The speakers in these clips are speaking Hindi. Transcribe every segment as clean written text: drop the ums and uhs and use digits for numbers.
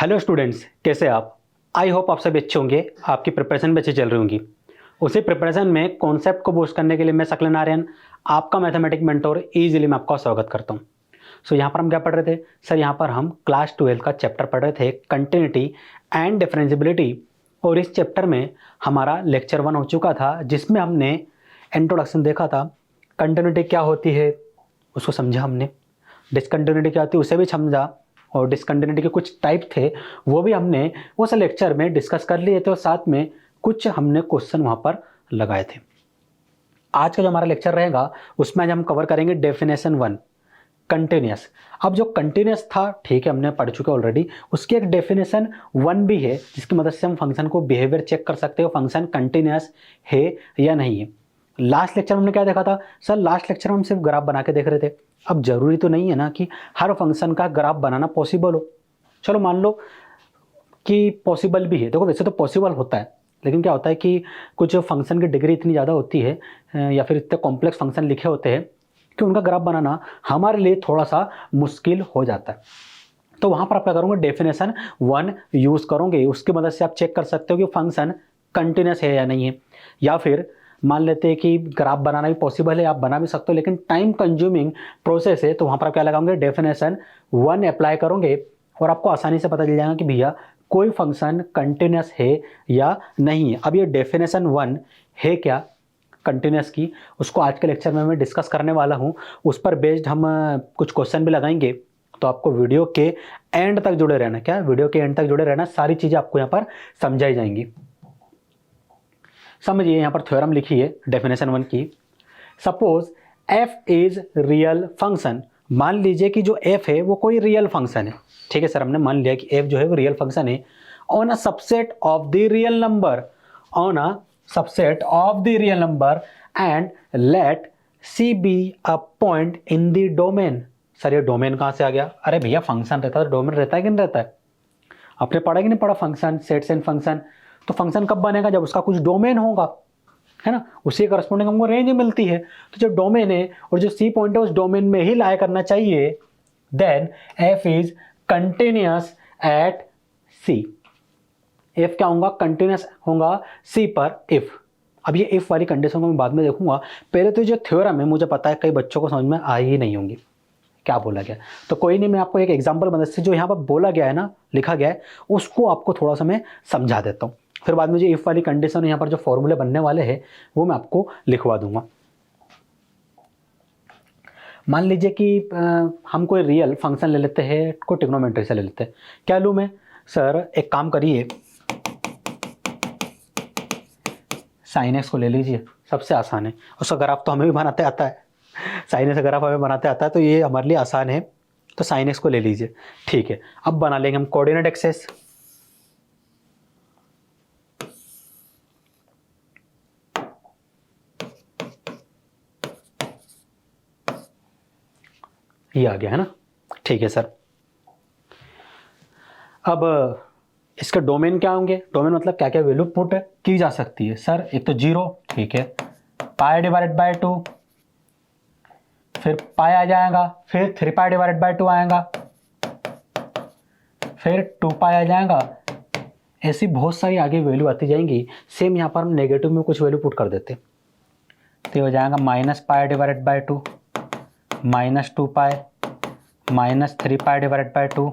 हेलो स्टूडेंट्स, कैसे आप? आई होप आप सभी अच्छे होंगे, आपकी प्रिपरेशन भी अच्छी चल रही होंगी। उसी प्रिपरेशन में कॉन्सेप्ट को बूस्ट करने के लिए मैं सकलन आर्यन, आपका मैथमेटिक मेंटोर, इजीली मैं आपका स्वागत करता हूँ। यहाँ पर हम क्या पढ़ रहे थे सर? यहाँ पर हम क्लास 12 का चैप्टर पढ़ रहे थे, कंटिन्यूटी एंड डिफरेंशिएबिलिटी। और इस चैप्टर में हमारा लेक्चर 1 हो चुका था, जिसमें हमने इंट्रोडक्शन देखा था। कंटिन्यूटी क्या होती है उसको समझा हमने, डिसकंटिन्यूटी क्या होती है उसे भी समझा, और डिसकंटिन्यूटी के कुछ टाइप थे वो भी हमने उस लेक्चर में डिस्कस कर लिए थे, और साथ में कुछ हमने क्वेश्चन वहाँ पर लगाए थे। आज का जो हमारा लेक्चर रहेगा उसमें आज हम कवर करेंगे डेफिनेशन 1, कंटिन्यूस। अब जो कंटिन्यूस था, ठीक है, हमने पढ़ चुके ऑलरेडी, उसकी एक डेफिनेशन 1 भी है, जिसकी मदद से हम फंक्शन को बिहेवियर चेक कर सकते हो, फंक्शन कंटिन्यूस है या नहीं है। लास्ट लेक्चर में हमने क्या देखा था सर? लास्ट लेक्चर में हम सिर्फ ग्राफ बना के देख रहे थे। अब जरूरी तो नहीं है ना कि हर फंक्शन का ग्राफ बनाना पॉसिबल हो। चलो मान लो कि पॉसिबल भी है। देखो, वैसे तो पॉसिबल होता है, लेकिन क्या होता है कि कुछ फंक्शन की डिग्री इतनी ज़्यादा होती है, या फिर इतने कॉम्प्लेक्स फंक्शन लिखे होते हैं कि उनका ग्राफ बनाना हमारे लिए थोड़ा सा मुश्किल हो जाता है। तो वहाँ पर आप क्या करोगे? डेफिनेशन 1 यूज़ करोगे। उसकी मदद से आप चेक कर सकते हो कि फंक्शन कंटिन्यूस है या नहीं है। या फिर मान लेते हैं कि ग्राफ बनाना भी पॉसिबल है, आप बना भी सकते हो, लेकिन टाइम कंज्यूमिंग प्रोसेस है, तो वहाँ पर आप क्या लगाओगे? डेफिनेशन 1 अप्लाई करोगे, और आपको आसानी से पता चल जाएगा कि भैया कोई फंक्शन कंटिन्यूस है या नहीं है। अब ये डेफिनेशन 1 है क्या कंटिन्यूस की, उसको आज के लेक्चर में मैं डिस्कस करने वाला हूँ। उस पर बेस्ड हम कुछ क्वेश्चन भी लगाएंगे। तो आपको वीडियो के एंड तक जुड़े रहना। क्या? वीडियो के एंड तक जुड़े रहना, सारी चीज़ें आपको यहाँ पर समझाई जाएंगी। समझिए, यहाँ पर थ्योरम लिखी है डेफिनेशन 1 की। Suppose f is real function. मान लीजिए कि जो f है वो कोई रियल फंक्शन है। ठीक है सर, हमने मान लिया कि f जो है वो रियल फंक्शन है। On a subset of the real number, on a subset of the real number, and let c B a point in the domain. Sir ये डोमेन कहाँ से आ गया? अरे भैया, फंक्शन रहता है तो डोमेन रहता है कि नहीं रहता है? आपने पढ़ा कि नहीं पढ़ा फंक्शन, सेट्स एंड फंक्शन? तो फंक्शन कब बनेगा? जब उसका कुछ डोमेन होगा, है ना? उसी करस्पॉन्डिंग हमको रेंज मिलती है। तो जो डोमेन है और जो सी पॉइंट है उस डोमेन में ही लाया करना चाहिए, then F is continuous at c. F क्या होगा? कंटिन्यूस होगा सी पर इफ। अब ये इफ वाली कंडीशन को मैं बाद में देखूंगा। पहले तो जो थ्योरम है मुझे पता है कई बच्चों को समझ में आ ही नहीं होंगी क्या बोला गया। तो कोई नहीं, मैं आपको एक एग्जांपल मदद से जो यहाँ पर बोला गया है ना, लिखा गया है, उसको आपको थोड़ा सा मैं समझा देता हूँ। फिर बाद में जो इफ वाली कंडीशन यहाँ पर जो फॉर्मूले बनने वाले हैं वो मैं आपको लिखवा दूंगा। मान लीजिए कि हम कोई रियल फंक्शन ले लेते हैं, कोई ट्रिग्नोमेट्री से ले लेते हैं। क्या लूँ मैं? सर एक काम करिए, साइन एक्स को ले लीजिए, सबसे आसान है। उसका ग्राफ तो हमें भी बनाते आता है, साइन एक्स का ग्राफ हमें बनाते आता है, तो ये हमारे लिए आसान है। तो साइन एक्स को ले लीजिए। ठीक है, अब बना लेंगे हम कोऑर्डिनेट एक्सेस। ये आ गया है ना? ठीक है सर। अब इसके डोमेन क्या होंगे? डोमेन मतलब क्या क्या वैल्यू पुट की जा सकती है? सर एक तो 0, ठीक है, पाई डिवाइडेड बाय 2, फिर पाई आ जाएगा, फिर 3 पाई डिवाइडेड बाय 2 आएगा, फिर 2 पाई आ जाएगा। ऐसी बहुत सारी आगे वैल्यू आती जाएंगी। सेम यहाँ पर हम नेगेटिव में कुछ वैल्यू पुट कर देते, तो हो जाएगा minus pi divided by 2, minus 2 pi, minus 3 pi divided by 2।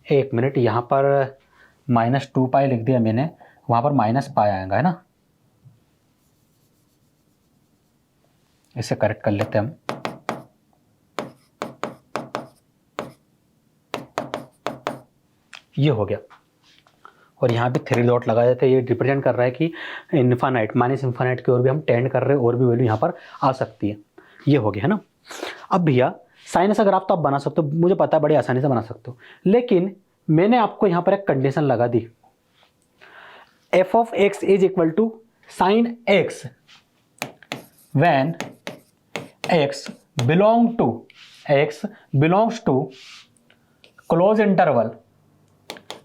एक मिनट, यहाँ पर माइनस 2 पाई लिख दिया मैंने, वहाँ पर माइनस पाई आएगा, है ना? इसे करेक्ट कर लेते हैं हम। ये हो गया, और यहाँ पे 3 डॉट लगा देते हैं। ये रिप्रेजेंट कर रहा है कि इन्फानाइट, माइनस इन्फानाइट की ओर भी हम टेंड कर रहे हैं, और भी वैल्यू यहाँ पर आ सकती है। ये हो गया, है ना? अब भैया साइन का ग्राफ तो आप बना सकते हो, मुझे पता है बड़ी आसानी से बना सकते हो, लेकिन मैंने आपको यहाँ पर एक कंडीशन लगा दी, F of x is equal to sine X when X belongs to closed interval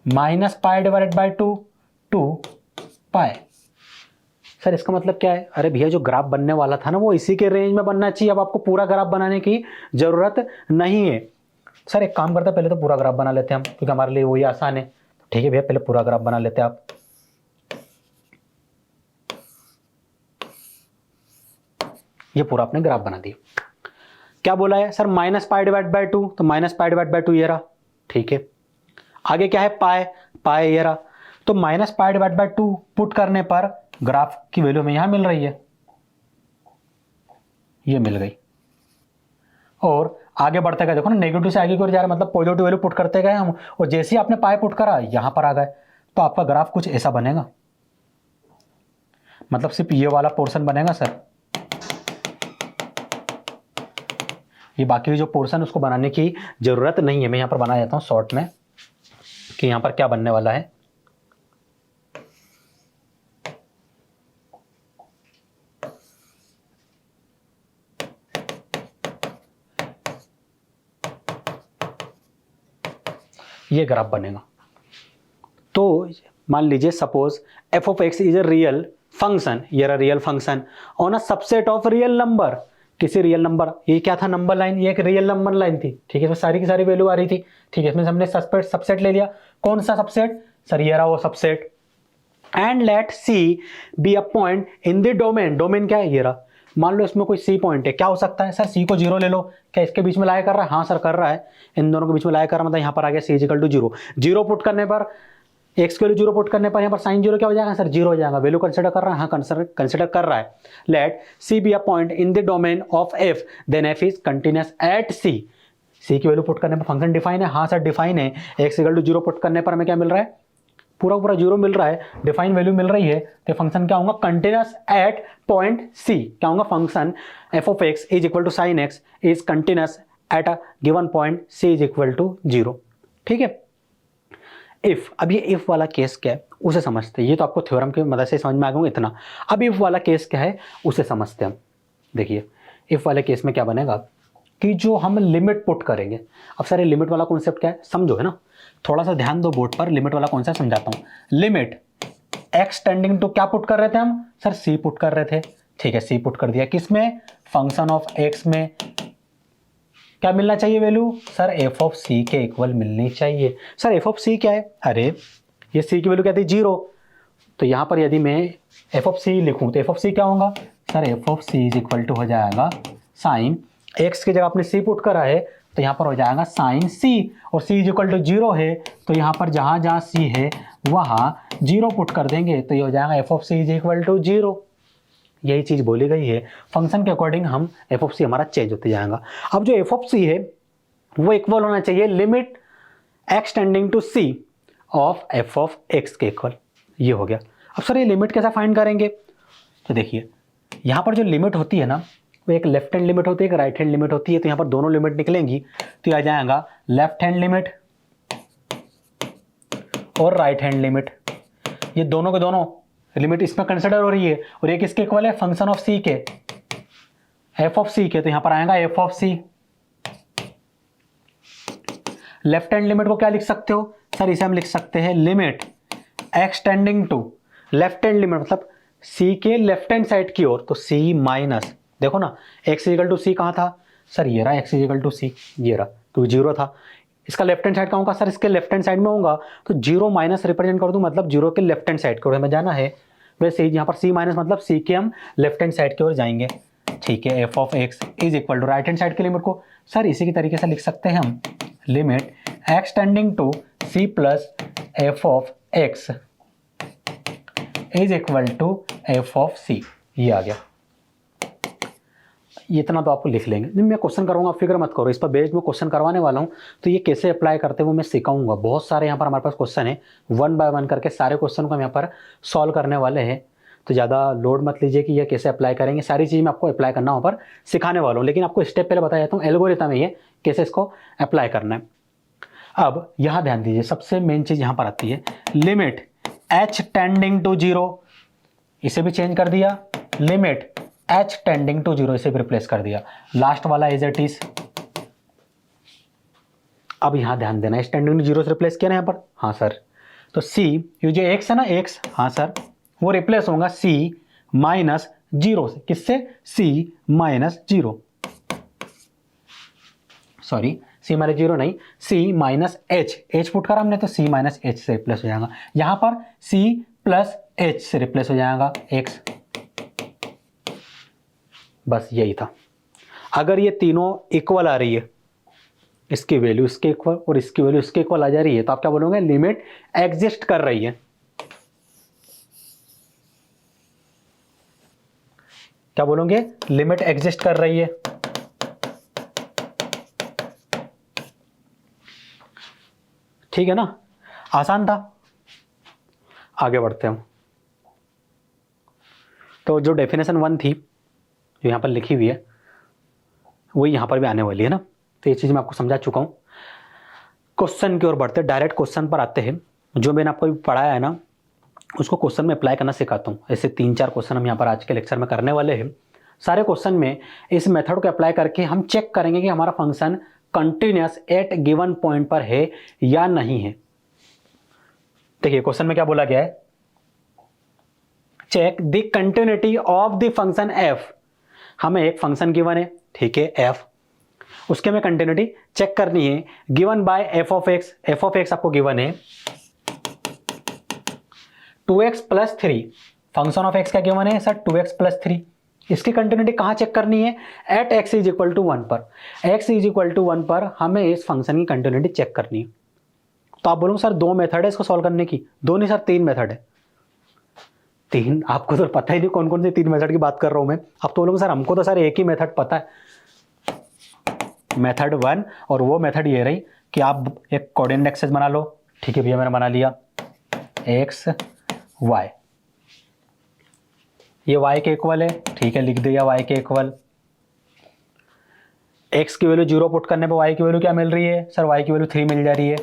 minus pi divided by 2 two pi. Sir इसका मतलब क्या है? अरे भैया, जो ग्राफ बनने वाला था ना वो इसी के रेंज में बनना चाहिए। अब आपको पूरा ग्राफ बनाने की जरूरत नहीं है। सर एक काम करते हैं, पहले तो पूरा ग्राफ बना लेते हैं हम, क्योंकि हमारे लिए वही आसान है। ठीक है भैया, पहले पूरा ग्राफ बना लेते हैं आप। ये पूरा आपने ग्राफ बना दिया। क्या बोला है sir, minus pi divide by 2, तो माइनस पाई डिवाइड बाय 2 ये रहा। ठीक है, आगे क्या है, पाई, पाई ये रहा। तो minus pi divide by 2 put करने पर ग्राफ की वैल्यू हमें यहां मिल रही है, ये मिल गई। और आगे बढ़ते गए, देखो ना नेगेटिव से आगे की ओर जा रहा है, मतलब पॉजिटिव वैल्यू पुट करते गए हम, और जैसे ही आपने पाई पुट करा यहां पर आ गए, तो आपका ग्राफ कुछ ऐसा बनेगा, मतलब सिर्फ ये वाला पोर्शन बनेगा सर। ये बाकी जो पोर्शन उसको बनाने की जरूरत नहीं है, मैं यहां पर बना देता हूं शॉर्ट में कि यहां पर क्या बनने वाला है। ये ग्राफ बनेगा। तो मान लीजिए suppose F of x is a real function, ये रहा real function on a subset of real number, किसी रियल नंबर, ये क्या था नंबर लाइन, ये एक रियल नंबर लाइन थी। ठीक है, इसमें सारी की सारी वैल्यू आ रही थी। ठीक है, इसमें हमने सबसेट ले लिया। कौन सा सबसेट सर, ये रहा वो subset. And let C be a point in the domain, domain क्या है, ये रहा। मान लो इसमें कोई सी पॉइंट है, क्या हो सकता है सर, सी को 0 ले लो। क्या इसके बीच में लाया कर रहा है, हाँ सर कर रहा है, इन दोनों के बीच में लाया कर रहा है, मतलब यहाँ पर आ गया सी इज इक्वल टू 0। 0 पुट करने पर, एक्स के वैल्यू 0 पुट करने पर यहाँ पर साइन 0 क्या हो जाएगा सर, 0 हो जाएगा। वैल्यू कंसिडर कर रहा है, हाँ कंसिडर कर रहा है। Let C be a point in the domain of F, then F is continuous at C. C की वैल्यू पुट करने पर फंक्शन डिफाइन है, हाँ सर डिफाइन है। एक्स इक्वल टू 0 पुट करने पर हमें क्या मिल रहा है, पूरा पूरा 0 मिल रहा है, डिफाइन वैल्यू मिल रही है। तो फंक्शन क्या होगा, कंटिन्यूअस एट पॉइंट सी। क्या होगा, function f of x is equal to sine x is continuous at a given point c is equal to 0। ठीक है, इफ, अब ये इफ वाला केस क्या है उसे समझते हैं। ये तो आपको थ्योरम की मदद से समझ में आ गया इतना। अब इफ वाला केस क्या है उसे समझते हैं हम। देखिए इफ वाले केस में क्या बनेगा कि जो हम लिमिट पुट करेंगे, अब सर ये लिमिट वाला कॉन्सेप्ट क्या है समझो, है ना, थोड़ा सा ध्यान दो बोर्ड पर, लिमिट वाला कॉन्सेप्ट समझाता हूँ। लिमिट एक्स टेंडिंग टू क्या पुट कर रहे थे हम सर, सी पुट कर रहे थे। ठीक है, सी पुट कर दिया, किसमें, फंक्शन ऑफ एक्स में। क्या मिलना चाहिए वैल्यू सर, एफ ऑफ सी के इक्वल मिलनी चाहिए। सर एफ ऑफ सी क्या है, अरे ये सी की वैल्यू क्या थी 0, तो यहां पर यदि मैं एफ ऑफ सी लिखूं तो एफ ऑफ सी क्या होगा sir, f of c is equal to हो जाएगा साइन एक्स की जगह आपने सी पुट करा है, तो यहां पर हो जाएगा साइन सी, और सी इज इक्वल टू 0 है, तो यहां पर जहां जहां सी है वहां 0 पुट कर देंगे, तो ये हो जाएगा f of c is equal to 0। यही चीज बोली गई है, फंक्शन के अकॉर्डिंग हम एफ ऑफ सी हमारा चेंज होते जाएगा। अब जो एफ ऑफ सी है वो इक्वल होना चाहिए limit x tending to c of f of x के इक्वल, ये हो गया। अब सर ये लिमिट कैसे फाइंड करेंगे, तो देखिए यहां पर जो लिमिट होती है ना, वो एक लेफ्ट हैंड लिमिट होती है, एक राइट हैंड लिमिट होती है। तो यहां पर दोनों लिमिट निकलेंगी, तो ये आ जाएगा लेफ्ट हैंड लिमिट और राइट हैंड लिमिट। ये दोनों के दोनों लिमिट इसमें कंसिडर हो रही है, और ये किसके इक्वल है, फंक्शन ऑफ सी के, एफ ऑफ सी के। तो यहां पर आएगा f of c. Left hand limit को क्या लिख सकते हो सर, इसे हम लिख सकते हैं limit x tending to, left hand limit मतलब सी के लेफ्ट हैंड साइड की ओर, तो सी माइनस, देखो ना एक्स इक्वल टू सी कहां था सर, ये रहा एक्स इक्वल टू सी, ये रहा, तो 0 था। इसका लेफ्ट हैंड साइड कहां होगा सर, इसके लेफ्ट हैंड साइड में होगा, तो 0 माइनस रिप्रेजेंट कर दूं, मतलब 0 के लेफ्ट हैंड साइड की ओर हमें जाना है। वैसे यहाँ पर सी माइनस मतलब सी के हम लेफ्ट हैंड साइड की ओर जाएंगे। ठीक है, F of x is equal to right hand side की लिमिट को सर इसी की तरीके से लिख सकते हैं हम, limit x tending to C plus F of x is equal to F of C, ये आ गया। इतना तो आपको लिख लेंगे, नहीं मैं क्वेश्चन करूंगा, फिक्र मत करो, इस पर बेस्ड में क्वेश्चन करवाने वाला हूं, तो ये कैसे अप्लाई करते हैं वो मैं सिखाऊंगा। बहुत सारे यहाँ पर हमारे पास क्वेश्चन है, 1 बाय 1 करके सारे क्वेश्चन को हम यहाँ पर सॉल्व करने वाले हैं। तो ज़्यादा लोड मत लीजिए कि ये कैसे अप्लाई करेंगे, सारी चीज़ मैं आपको अप्लाई करना वहाँ पर सिखाने वाला हूँ, लेकिन आपको स्टेप पहले बताया जाता हूँ, एल्गोरिथम है ये, कैसे इसको अप्लाई करना है। अब यहाँ ध्यान दीजिए, सबसे मेन चीज़ यहाँ पर आती है लिमिट एच टेंडिंग टू 0, इसे भी चेंज कर दिया, लिमिट h टेंडिंग टू 0 इसे भी रिप्लेस कर दिया, लास्ट वाला एज इट इज। अब यहां ध्यान देना, h टेंडिंग टू 0 से रिप्लेस किया ना यहाँ पर, हाँ सर, तो c ये जो x है ना x, हाँ सर, वो रिप्लेस होगा c माइनस 0 से, किससे, c minus 0, sorry c minus zero नहीं, सी माइनस एच पुट करा हमने तो सी माइनस एच से रिप्लेस हो जाएगा, यहाँ पर सी प्लस एच से रिप्लेस हो जाएगा एक्स। बस यही था। अगर ये तीनों इक्वल आ रही है, इसकी वैल्यू इसके इक्वल और इसकी वैल्यू इसके इक्वल आ जा रही है, तो आप क्या बोलोगे, लिमिट एग्जिस्ट कर रही है। क्या बोलोगे, लिमिट एग्जिस्ट कर रही है। ठीक है ना, आसान था। आगे बढ़ते हैं हम। तो जो डेफिनेशन 1 थी जो यहाँ पर लिखी हुई है वो यहाँ पर भी आने वाली है ना, तो ये चीज़ मैं आपको समझा चुका हूँ। क्वेश्चन की ओर बढ़ते, डायरेक्ट क्वेश्चन पर आते हैं। जो मैंने आपको पढ़ाया है ना उसको क्वेश्चन में अप्लाई करना सिखाता हूँ। ऐसे 3-4 क्वेश्चन हम यहाँ पर आज के लेक्चर में करने वाले हैं। सारे क्वेश्चन में इस मेथड को अप्लाई करके हम चेक करेंगे कि हमारा function continuous at given point पर है या नहीं है। देखिए क्वेश्चन में क्या बोला गया है, check the continuity of the function f. हमें एक फंक्शन गिवन है, ठीक है, एफ, उसके में कंटिन्यूटी चेक करनी है, given by f of x. F of x आपको गिवन है 2x plus 3, function of x का गिवन है सर 2x प्लस 3। इसकी कंटिन्यूटी कहां चेक करनी है, at x is equal to 1 पर। x इज इक्वल टू 1 पर हमें इस फंक्शन की कंटिन्यूटी चेक करनी है। तो आप बोलोगे सर 2 मेथड है इसको सॉल्व करने की, 2 नहीं सर 3 मेथड है। 3, आपको तो पता ही नहीं कौन कौन से 3 मेथड की बात कर रहा हूं मैं। आप तो बोलोगे सर हमको तो सर एक ही मेथड पता है, मेथड 1, और वो मेथड ये रही कि आप एक कोऑर्डिनेट एक्सेस बना लो। ठीक है भैया मैंने बना लिया, x y, ये y के इक्वल है, ठीक है लिख दिया y के इक्वल। x की वैल्यू 0 पुट करने पर y की वैल्यू क्या मिल रही है, सर y की वैल्यू 3 मिल जा रही है,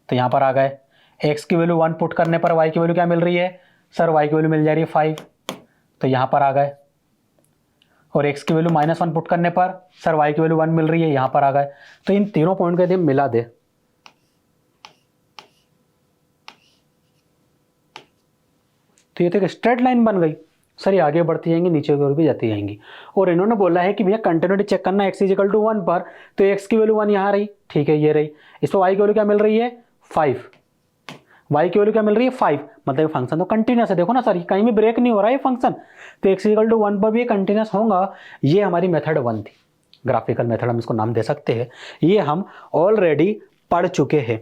तो यहां पर आ गए। x की वैल्यू 1 पुट करने पर y की वैल्यू क्या मिल रही है, सर y की वैल्यू मिल जा रही है 5, तो यहां पर आ गए। और x की वैल्यू -1 पुट करने पर सर y की वैल्यू 1 मिल रही है, यहां पर आ गए। तो इन तीनों पॉइंट को यदि हम मिला दे तो ये तो एक स्ट्रेट लाइन बन गई। सर ये आगे बढ़ती जाएंगी, नीचे की ओर भी जाती जाएंगी। और इन्होंने बोला है कि भैया कंटिन्यूटी चेक करना x इज इक्वल टू 1 पर, तो x की वैल्यू 1 यहाँ रही, ठीक है ये रही। इस पर y की वैल्यू क्या मिल रही है 5, y की वैल्यू क्या मिल रही है 5, मतलब फंक्शन तो कंटिन्यूस है। देखो ना सर कहीं भी ब्रेक नहीं हो रहा है फंक्शन, तो x इक्वल टू 1 पर भी कंटिन्यूस होगा। ये हमारी मेथड 1 थी, ग्राफिकल मेथड हम इसको नाम दे सकते हैं। ये हम ऑलरेडी पढ़ चुके हैं।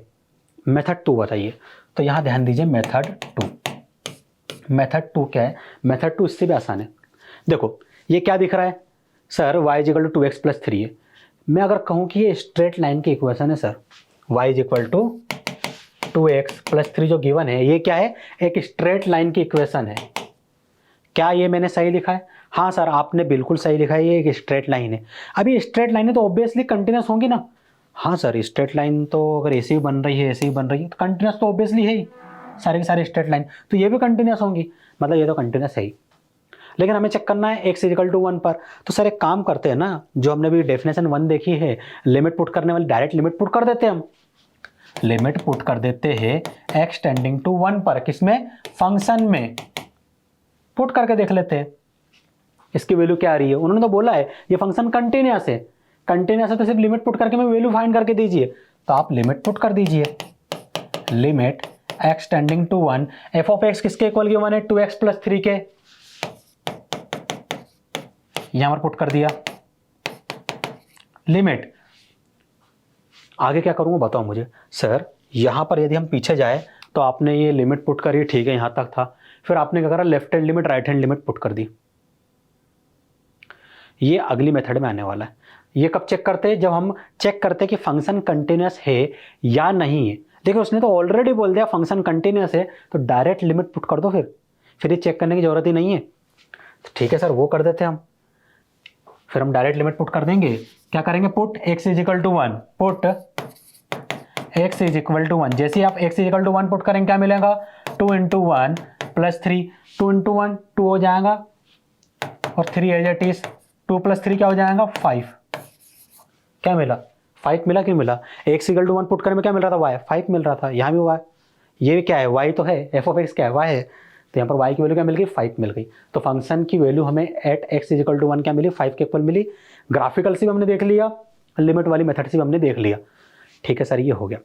मेथड 2 बताइए, तो यहाँ ध्यान दीजिए मेथड 2। मेथड 2 क्या है, मेथड 2 इससे भी आसान है। देखो ये क्या दिख रहा है sir, y is equal to 2x plus 3 है। मैं अगर कहूँ कि ये स्ट्रेट लाइन की इक्वेशन है sir, y is equal to 2x plus 3 जो गिवन है, ये क्या है, एक स्ट्रेट लाइन की इक्वेशन है। क्या ये मैंने सही लिखा है, हाँ सर आपने बिल्कुल सही लिखा है, ये एक स्ट्रेट लाइन है। अभी स्ट्रेट लाइन है तो ऑब्वियसली कंटिन्यूस होंगी ना, हाँ सर स्ट्रेट लाइन तो अगर ऐसे ही बन रही है, ऐसे ही बन रही है, तो कंटिन्यूस तो ऑब्वियसली है ही, सारे के सारे स्ट्रेट लाइन, तो ये भी कंटिन्यूस होंगी, मतलब ये तो कंटिन्यूस है ही। लेकिन हमें चेक करना है x इक्वल टू 1 पर। तो सर एक काम करते हैं ना, जो हमने भी डेफिनेशन 1 देखी है, लिमिट पुट करने वाली, डायरेक्ट लिमिट पुट कर देते हैं हम। लिमिट पुट कर देते हैं x टेंडिंग टू 1 पर, किसमें, फंक्शन में। पुट करके देख लेते हैं इसकी वैल्यू क्या आ रही है। उन्होंने तो बोला है ये फंक्शन कंटिन्यूस है, कंटिन्यूस है तो सिर्फ लिमिट पुट करके मैं वैल्यू फाइंड करके दीजिए। तो आप लिमिट पुट कर दीजिए, limit x tending to 1, f of x किसके इक्वल गिवन है 2x प्लस 3 के, यहां पर पुट कर दिया। लिमिट आगे क्या करूंगा बताओ मुझे। सर यहां पर यदि हम पीछे जाए तो आपने ये लिमिट पुट करी, ठीक है यहां तक था, फिर आपने क्या करा, left hand limit right hand limit put कर दी। ये अगली मेथड में आने वाला है। ये कब चेक करते हैं, जब हम चेक करते हैं कि फंक्शन कंटिन्यूस है या नहीं है। देखो उसने तो ऑलरेडी बोल दिया फंक्शन कंटिन्यूस है, तो डायरेक्ट लिमिट पुट कर दो, फिर ये चेक करने की जरूरत ही नहीं है। तो ठीक है सर वो कर देते हैं हम, फिर हम डायरेक्ट लिमिट पुट कर देंगे। क्या करेंगे, put x is equal to 1, put x is equal to 1। जैसे आप x is equal to 1 put करेंगे क्या मिलेगा, 2 इंटू 1 प्लस 3, 2 इंटू 1 2 हो जाएगा, और 3 एज इट इज, 2 प्लस 3 क्या हो जाएगा 5। क्या मिला, 5 मिला, क्यों मिला, x इक्वल टू 1 पुट करने में क्या मिल रहा था, y 5 मिल रहा था, यहाँ भी y, ये क्या है y तो है, f ऑफ x क्या है y है, तो यहाँ पर y की वैल्यू क्या मिल गई 5 मिल गई। तो फंक्शन की वैल्यू हमें at x is equal to 1 क्या मिली, 5 के इक्वल मिली। ग्राफिकल से भी हमने देख लिया, लिमिट वाली मेथड से भी हमने देख लिया। ठीक है सर, ये हो गया।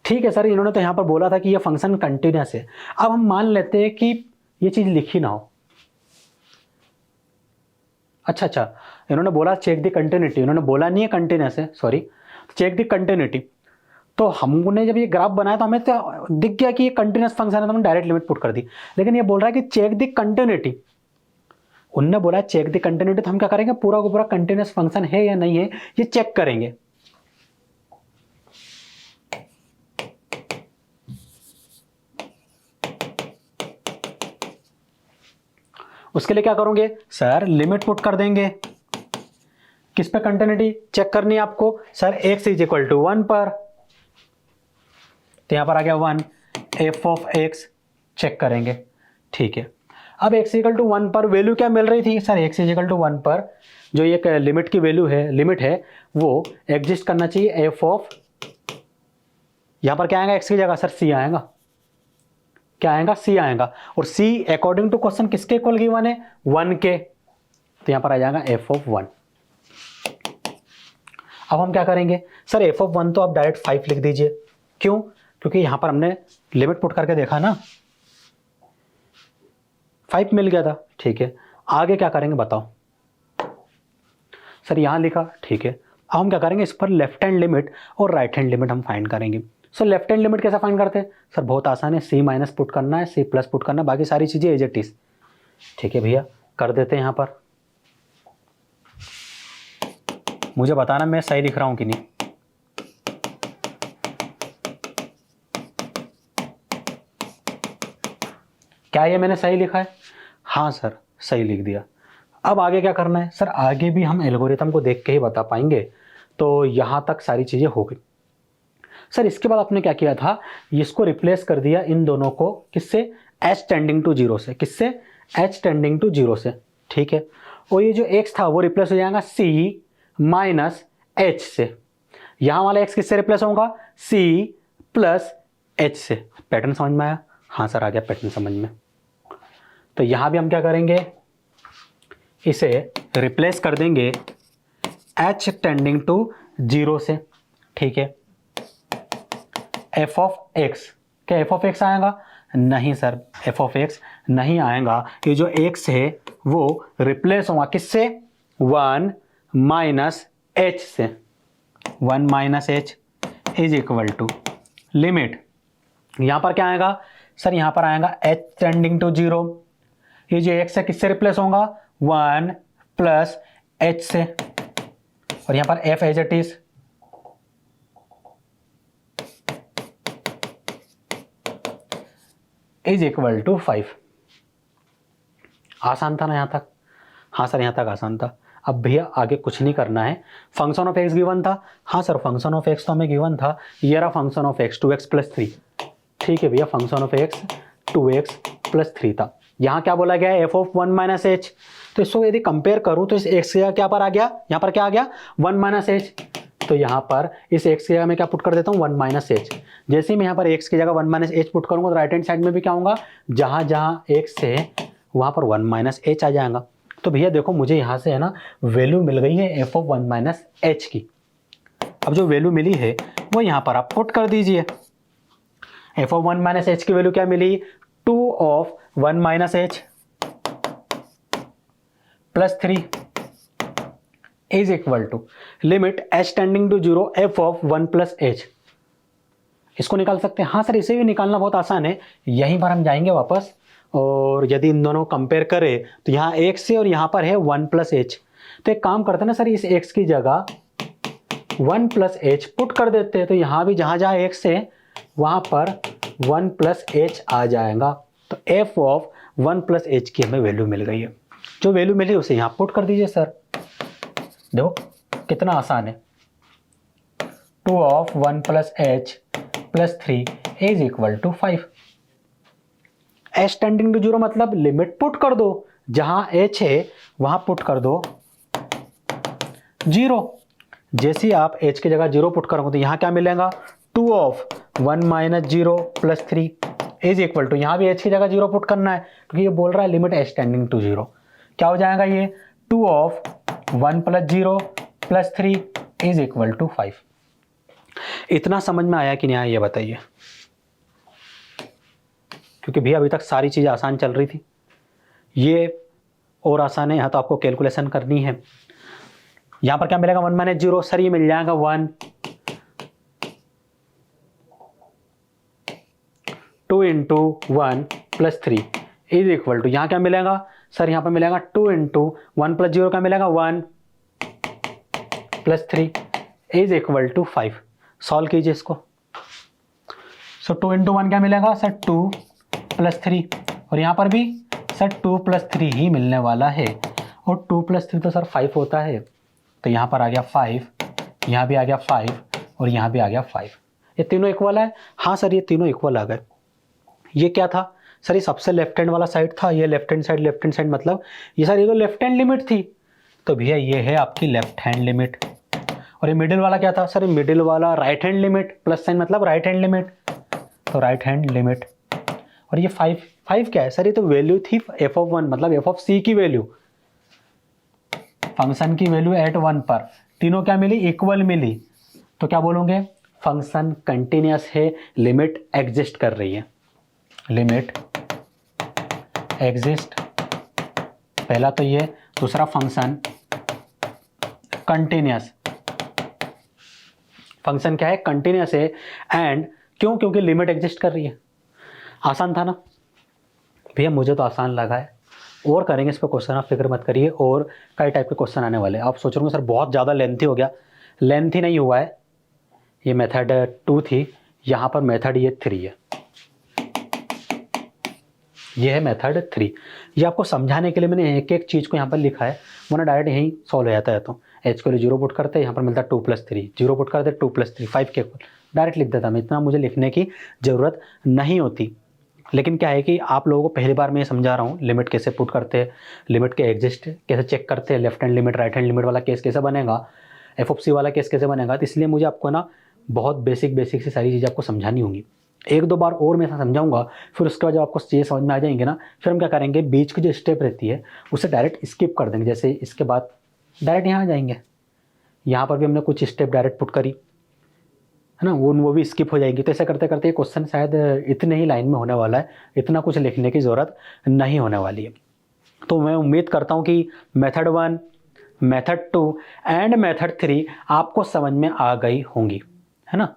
ठीक है सर, इन्होंने तो यहाँ पर बोला था कि ये फंक्शन कंटिन्यूस है। अब हम मान लेते हैं कि ये चीज़ लिखी ना हो। अच्छा, इन्होंने बोला चेक द कंटिन्यूटी, इन्होंने बोला नहीं है कंटिन्यूस है, सॉरी, चेक द कंटिन्यूटी। तो हमने जब ये ग्राफ बनाया तो हमें तो दिख गया कि ये कंटिन्यूस फंक्शन है, तो हमने डायरेक्ट लिमिट पुट कर दी। लेकिन ये बोल रहा है कि चेक द कंटिन्यूटी, उनने बोला चेक द कंटिन्यूटी, तो हम क्या करेंगे, पूरा का पूरा कंटिन्यूस फंक्शन है या नहीं है ये चेक करेंगे। उसके लिए क्या करोगे सर, लिमिट पुट कर देंगे। किस पे कंटिन्यूटी चेक करनी है आपको sir, x is equal to 1 पर, तो यहां पर आ गया 1, एफ ऑफ x चेक करेंगे। ठीक है, अब x इक्वल टू 1 पर वैल्यू क्या मिल रही थी सर, x इक्वल टू 1 पर जो ये लिमिट की वैल्यू है, लिमिट है, वो एग्जिस्ट करना चाहिए एफ ऑफ, यहां पर क्या आएगा x की जगह सर c आएगा, क्या आएगा c आएगा, और c अकॉर्डिंग टू क्वेश्चन किसके इक्वल गिवन है 1 के, तो यहां पर आ जाएगा एफ ऑफ 1। अब हम क्या करेंगे सर, एफ ऑफ 1 तो आप डायरेक्ट 5 लिख दीजिए। क्यों, क्योंकि यहां पर हमने लिमिट पुट करके देखा ना, 5 मिल गया था। ठीक है, आगे क्या करेंगे बताओ सर, यहां लिखा। ठीक है, अब हम क्या करेंगे, इस पर लेफ्ट हैंड लिमिट और राइट हैंड लिमिट हम फाइंड करेंगे। सो लेफ्ट हैंड लिमिट कैसे फाइंड करते हैं सर, बहुत आसान है, c माइनस पुट करना है, c प्लस पुट करना है, बाकी सारी चीजें एज इट इज। ठीक है भैया, कर देते हैं। यहां पर मुझे बताना मैं सही लिख रहा हूं कि नहीं। क्या ये मैंने सही लिखा है, हाँ सर सही लिख दिया। अब आगे क्या करना है सर, आगे भी हम एल्गोरिथम को देख के ही बता पाएंगे। तो यहां तक सारी चीजें हो गई सर। इसके बाद आपने क्या किया था, इसको रिप्लेस कर दिया इन दोनों को, किससे, h टेंडिंग टू 0 से, किससे, h टेंडिंग टू 0 से। ठीक है, और ये जो x था वो रिप्लेस हो जाएगा c माइनस h से, यहां वाला x किससे रिप्लेस होगा, c प्लस h से। पैटर्न समझ में आया, हाँ सर आ गया पैटर्न समझ में। तो यहां भी हम क्या करेंगे, इसे रिप्लेस कर देंगे h टेंडिंग टू 0 से। ठीक है, f ऑफ x, क्या f ऑफ x आएगा, नहीं सर f ऑफ x नहीं आएगा, ये जो x है वो रिप्लेस होगा किससे, 1 माइनस h से। 1 minus h is equal to limit, यहां पर क्या आएगा सर, यहां पर आएगा h टेंडिंग टू 0, ये जो x है किससे रिप्लेस होगा, 1 प्लस h से, और यहां पर f as it is, is equal to 5। आसान था ना यहां तक, हाँ सर यहां तक आसान था। अब भैया आगे कुछ नहीं करना है, फंक्शन ऑफ एक्स गिवन था, हाँ सर फंक्शन ऑफ एक्स तो हमें गिवन था, ये रहा function of x 2x plus 3। ठीक है भैया, function of x 2x plus 3 था। यहाँ क्या बोला गया है, एफ ऑफ 1 माइनस एच, तो इसको यदि कंपेयर करूं तो इस एक्स का क्या पर आ गया, यहाँ पर क्या आ गया 1 माइनस एच, तो यहाँ पर इस एक्स की जगह मैं क्या पुट कर देता हूँ 1 माइनस एच। जैसे ही मैं यहाँ पर एक्स की जगह 1 माइनस एच पुट करूंगा तो राइट हैंड साइड में भी क्या होगा, जहाँ जहाँ एक्स है वहाँ पर 1 माइनस एच आ जाएगा। तो भैया देखो मुझे यहाँ से है ना वैल्यू मिल गई है एफ ऑफ 1 माइनस एच की। अब जो वैल्यू मिली है वो यहाँ पर आप पुट कर दीजिए। एफ ऑफ 1 माइनस एच की वैल्यू क्या मिली, 2 of 1 minus h plus 3 is equal to limit h tending to 0 f of 1 plus h. इसको निकाल सकते हैं, हाँ सर इसे भी निकालना बहुत आसान है। यहीं पर हम जाएंगे वापस, और यदि इन दोनों कंपेयर करें तो यहाँ x से और यहाँ पर है 1 प्लस एच, तो एक काम करते हैं ना सर, इस x की जगह 1 प्लस एच पुट कर देते हैं, तो यहाँ भी जहाँ जहाँ x है वहाँ पर 1 प्लस एच आ जाएगा। तो f ऑफ 1 प्लस एच की हमें वैल्यू मिल गई है, जो वैल्यू मिली उसे यहाँ पुट कर दीजिए सर। देखो कितना आसान है, 2 of 1 plus h plus 3 is equal to 5। H tending to 0 मतलब लिमिट पुट कर दो, जहां h है वहां पुट कर दो 0। जैसे आप h की जगह 0 पुट करोगे तो यहां क्या मिलेगा, 2 of 1 minus 0 plus 3 is equal to, यहां भी h की जगह 0 पुट करना है क्योंकि ये बोल रहा है लिमिट h टेंडिंग टू 0। क्या हो जाएगा ये 2 of 1 plus 0 plus 3 is equal to 5। इतना समझ में आया कि नहीं आया ये बताइए, क्योंकि भैया अभी तक सारी चीज़ें आसान चल रही थी, ये और आसान है। यहाँ तो आपको कैलकुलेशन करनी है। यहाँ पर क्या मिलेगा, 1 माइनस 0, सर ये मिल जाएगा 1, 2 into 1 plus 3 is equal to, यहाँ क्या मिलेगा सर, यहाँ पर मिलेगा 2 इंटू 1 प्लस 0 क्या मिलेगा 1 plus 3 is equal to 5। Solve कीजिए इसको। सो 2 इंटू 1 क्या मिलेगा सर 2 प्लस 3, और यहाँ पर भी सर 2 प्लस 3 ही मिलने वाला है, और 2 प्लस 3 तो सर 5 होता है, तो यहाँ पर आ गया 5, यहाँ भी आ गया 5, और यहाँ भी आ गया 5। ये तीनों इक्वल है। हाँ सर ये तीनों इक्वल आ गए। ये क्या था सर, ये सबसे लेफ्ट हैंड वाला साइड था, ये लेफ्ट हैंड साइड मतलब ये सर ये तो लेफ्ट हैंड लिमिट थी, तो भैया ये है आपकी लेफ्ट हैंड लिमिट। और ये मिडिल वाला क्या था सर, मिडिल वाला right hand limit, plus sign मतलब राइट हैंड लिमिट, तो राइट हैंड लिमिट। और ये 5 क्या है सर, ये तो वैल्यू थी f(1) मतलब f(c) की वैल्यू, फंक्शन की वैल्यू एट 1 पर, तीनों क्या मिली, इक्वल मिली, तो क्या बोलोगे, फंक्शन कंटिन्यूअस है, लिमिट एग्जिस्ट कर रही है, लिमिट एग्जिस्ट, पहला तो ये, दूसरा फंक्शन कंटिन्यूअस, फंक्शन क्या है, कंटिन्यूअस है, एंड क्यों, क्योंकि लिमिट एग्जिस्ट कर रही है। आसान था ना भैया, मुझे तो आसान लगा है, और करेंगे इस पर क्वेश्चन, आप फिक्र मत करिए, और कई टाइप के क्वेश्चन आने वाले हैं। आप सोच रहे होंगे सर बहुत ज़्यादा लेंथी हो गया, लेंथी नहीं हुआ है, ये मेथड 2 थी, यहाँ पर मेथड ये 3 है, ये है मेथड 3। ये आपको समझाने के लिए मैंने एक एक चीज़ को यहाँ पर लिखा है, वरना डायरेक्ट यहीं सॉल्व हो जाता है। तो एच को 0 पुट करते हैं, यहाँ पर मिलता है 2 प्लस 3, 0 पुट करते 2 प्लस 3 5 के इक्वल, डायरेक्ट लिख देता मैं, इतना मुझे लिखने की ज़रूरत नहीं होती। लेकिन क्या है कि आप लोगों को पहली बार मैं समझा रहा हूँ, लिमिट कैसे पुट करते हैं, लिमिट के एग्जिस्ट कैसे चेक करते हैं, left hand limit right hand limit वाला केस कैसे बनेगा, f(c) वाला केस कैसे बनेगा, तो इसलिए मुझे आपको ना बहुत बेसिक सी सारी चीज़ें आपको समझानी होंगी। 1-2 बार और मैं समझाऊंगा, फिर उसके बाद जब आपको चीज़ें समझ में आ जाएंगे ना, फिर हम क्या करेंगे, बीच की जो स्टेप रहती है उसे डायरेक्ट स्किप कर देंगे। जैसे इसके बाद डायरेक्ट यहाँ आ जाएंगे, यहाँ पर भी हमने कुछ स्टेप डायरेक्ट पुट करी है ना, वो भी स्किप हो जाएंगी। तो ऐसे करते करते क्वेश्चन शायद इतने ही लाइन में होने वाला है, इतना कुछ लिखने की ज़रूरत नहीं होने वाली है। तो मैं उम्मीद करता हूँ कि मेथड 1, मेथड 2 एंड मेथड 3 आपको समझ में आ गई होंगी, है ना।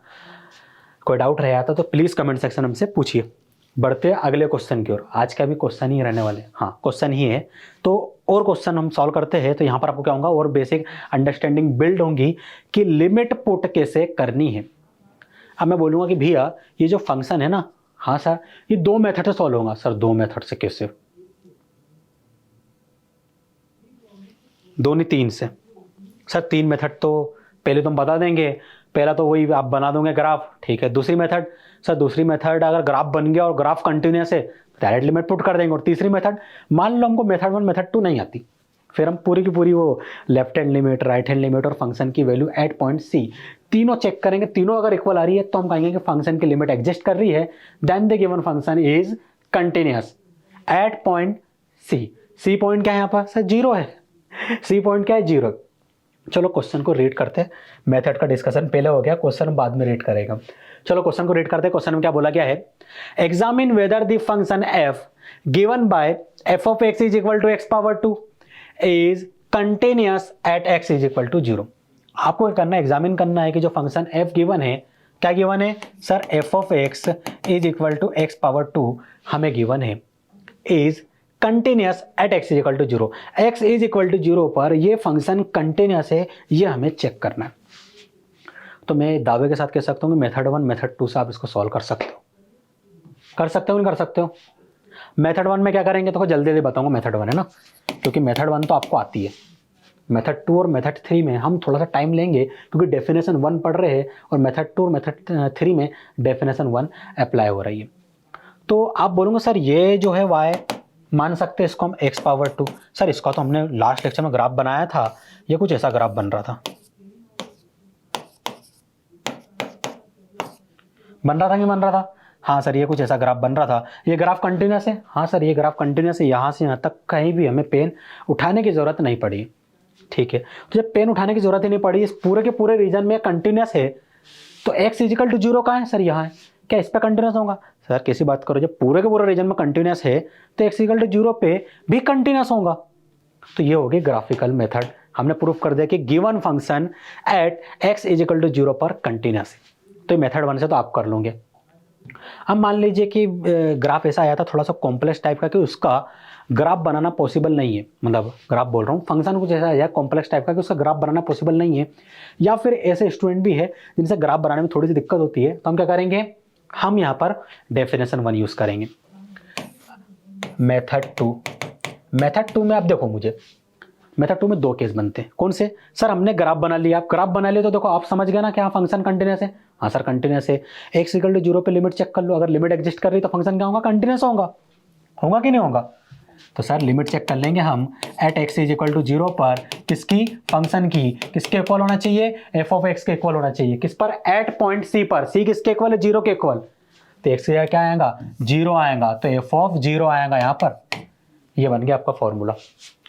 कोई डाउट रह आता तो प्लीज़ कमेंट सेक्शन हमसे पूछिए। बढ़ते हैं अगले क्वेश्चन की ओर, आज का भी क्वेश्चन ही रहने वाले, हाँ क्वेश्चन ही है, तो और क्वेश्चन हम सॉल्व करते हैं। तो यहाँ पर आपको क्या होगा, और बेसिक अंडरस्टैंडिंग बिल्ड होंगी कि लिमिट पुट कैसे करनी है। अब मैं बोलूँगा कि भैया ये जो फंक्शन है ना, हाँ सर ये 2 मेथड से सॉल्व होगा। सर 2 मेथड से कैसे, 2 नहीं 3 से। सर 3 मेथड तो पहले तो हम बता देंगे, पहला तो वही आप बना दोगे ग्राफ, ठीक है। दूसरी मेथड, सर दूसरी मेथड अगर ग्राफ बन गया और ग्राफ कंटिन्यूअस है डायरेक्ट लिमिट पुट कर देंगे। और तीसरी मेथड, मान लो हमको मेथड 1 मेथड 2 नहीं आती, फिर हम पूरी की पूरी वो left hand limit right hand limit और फंक्शन की वैल्यू एट पॉइंट सी तीनों चेक करेंगे। तीनों अगर इक्वल आ रही है तो हम कहेंगे कि फंक्शन की लिमिट एग्जिस्ट कर रही है, then the given function is continuous at point c. C point क्या है यहाँ पर सर, 0 है, सी पॉइंट क्या है 0। चलो क्वेश्चन को रीड करते हैं, मेथड का डिस्कशन पहले हो गया, क्वेश्चन बाद में रीड करेगा। चलो क्वेश्चन को रीड करते हैं। क्वेश्चन में क्या बोला गया है, examine whether the function f given by f of x is equal to x power 2 is continuous at x is equal to 0। आपको क्या करना है, एग्जामिन करना है कि जो फंक्शन f गिवन है, क्या गिवन है sir, f of x is equal to x power 2 हमें गिवन है, is continuous at x is equal to 0। x is equal to 0 पर ये फंक्शन कंटिन्यूअस है, ये हमें चेक करना है। तो मैं दावे के साथ कह सकता हूँ कि मेथड 1 मेथड 2 से आप इसको सॉल्व कर सकते हो, कर सकते हो नहीं कर सकते हो। मेथड 1 में क्या करेंगे तो जल्दी जल्दी बताऊंगा, मेथड 1 है ना, क्योंकि मेथड 1 तो आपको आती है। मेथड 2 और मेथड 3 में हम थोड़ा सा टाइम लेंगे, क्योंकि डेफिनेशन 1 पढ़ रहे हैं और मेथड 2 और मेथड 3 में डेफिनेशन 1 अप्लाई हो रही है। तो आप बोलोगे सर ये जो है y मान सकते हैं इसको हम x पावर 2। सर इसका तो हमने लास्ट लेक्चर में ग्राफ बनाया था, ये कुछ ऐसा ग्राफ बन रहा था, बन रहा था कि बन रहा था, हाँ सर ये कुछ ऐसा ग्राफ बन रहा था। ये ग्राफ कंटिन्यूअस है, हाँ सर ये ग्राफ कंटिन्यूअस है, यहाँ से यहाँ तक कहीं भी हमें पेन उठाने की ज़रूरत नहीं पड़ी। ठीक है, तो जब पेन उठाने की जरूरत ही नहीं पड़ी, इस पूरे के पूरे रीजन में कंटिन्यूस है, तो x इजिकल टू जीरो कहाँ है सर, यहाँ है, क्या इस पर कंटिन्यूस होगा सर, कैसी बात करो, जब पूरे के पूरे रीजन में कंटिन्यूस है तो x इजिकल टू जीरो पे भी कंटिन्यूस होगा। तो ये होगी ग्राफिकल मेथड, हमने प्रूफ कर दिया कि given function at x is equal to zero पर कंटिन्यूस है। तो ये मेथड 1 से तो आप कर लोगे। अब मान लीजिए कि ग्राफ ऐसा आया था थोड़ा सा कॉम्प्लेक्स टाइप का, कि उसका ग्राफ बनाना पॉसिबल नहीं है, मतलब ग्राफ बोल रहा हूँ, फंक्शन कुछ ऐसा आया कॉम्प्लेक्स टाइप का कि उसका ग्राफ बनाना पॉसिबल नहीं है, या फिर ऐसे स्टूडेंट भी है जिनसे ग्राफ बनाने में थोड़ी सी दिक्कत होती है, तो हम क्या करेंगे, हम यहाँ पर डेफिनेशन 1 यूज करेंगे। मेथड 2 में आप देखो, मुझे मेथड 2 में 2 केस बनते हैं। कौन से सर, हमने ग्राफ बना लिया, आप ग्राफ बना लिया तो देखो आप समझ गए ना कि हाँ फंक्शन कंटिन्यूस है, हाँ सर कंटिन्यूस है, x इक्वल टू जीरो पे लिमिट चेक कर लो, अगर लिमिट एग्जिस्ट कर रही तो फंक्शन क्या होगा, कंटिन्यूस होगा, होगा कि नहीं होगा। तो सर लिमिट चेक कर लेंगे हम at x is equal to zero पर, किसकी, फंक्शन की, किसके इक्वल होना चाहिए, f ऑफ x के इक्वल होना चाहिए, किस पर, एट पॉइंट c पर, c किसके इक्वल है, जीरो के इक्वल, तो x का क्या आएगा, जीरो आएगा, तो f ऑफ जीरो आएगा यहाँ पर। ये बन गया आपका फॉर्मूला।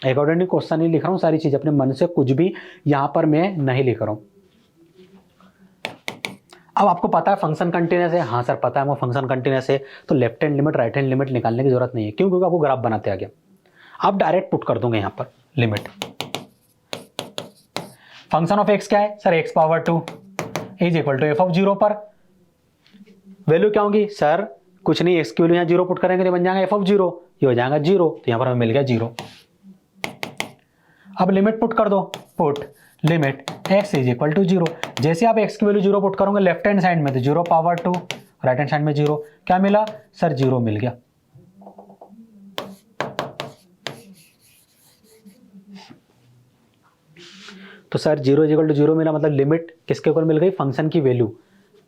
अकॉर्डिंगली क्वेश्चन नहीं लिख रहा हूँ, सारी चीज अपने मन से कुछ भी यहाँ पर मैं नहीं लिख रहा हूँ। अब आपको पता है फंक्शन कंटिन्यूस है, हाँ सर पता है वो फंक्शन कंटिन्यूस है, तो left hand limit right hand limit निकालने की जरूरत नहीं है, क्यों, क्योंकि आपको ग्राफ बनाते आ गया। आप डायरेक्ट पुट कर दोगे यहाँ पर लिमिट, फंक्शन ऑफ एक्स क्या है sir, x power 2 is equal to F of zero पर वैल्यू क्या होगी सर, कुछ नहीं, एक्स की वैल्यू यहाँ जीरो पुट करेंगे तो बन जाएगा एफ ऑफ जीरो, ये हो जाएगा जीरो, तो यहाँ पर हमें मिल गया जीरो। अब लिमिट पुट कर दो, put limit x is equal to zero, जैसे आप x की वैल्यू जीरो पुट करोगे लेफ्ट हैंड साइड में तो zero power 2, right hand side में जीरो, क्या मिला सर, जीरो मिल गया। तो sir zero is equal to zero मिला, मतलब लिमिट किसके इक्वल मिल गई, फंक्शन की value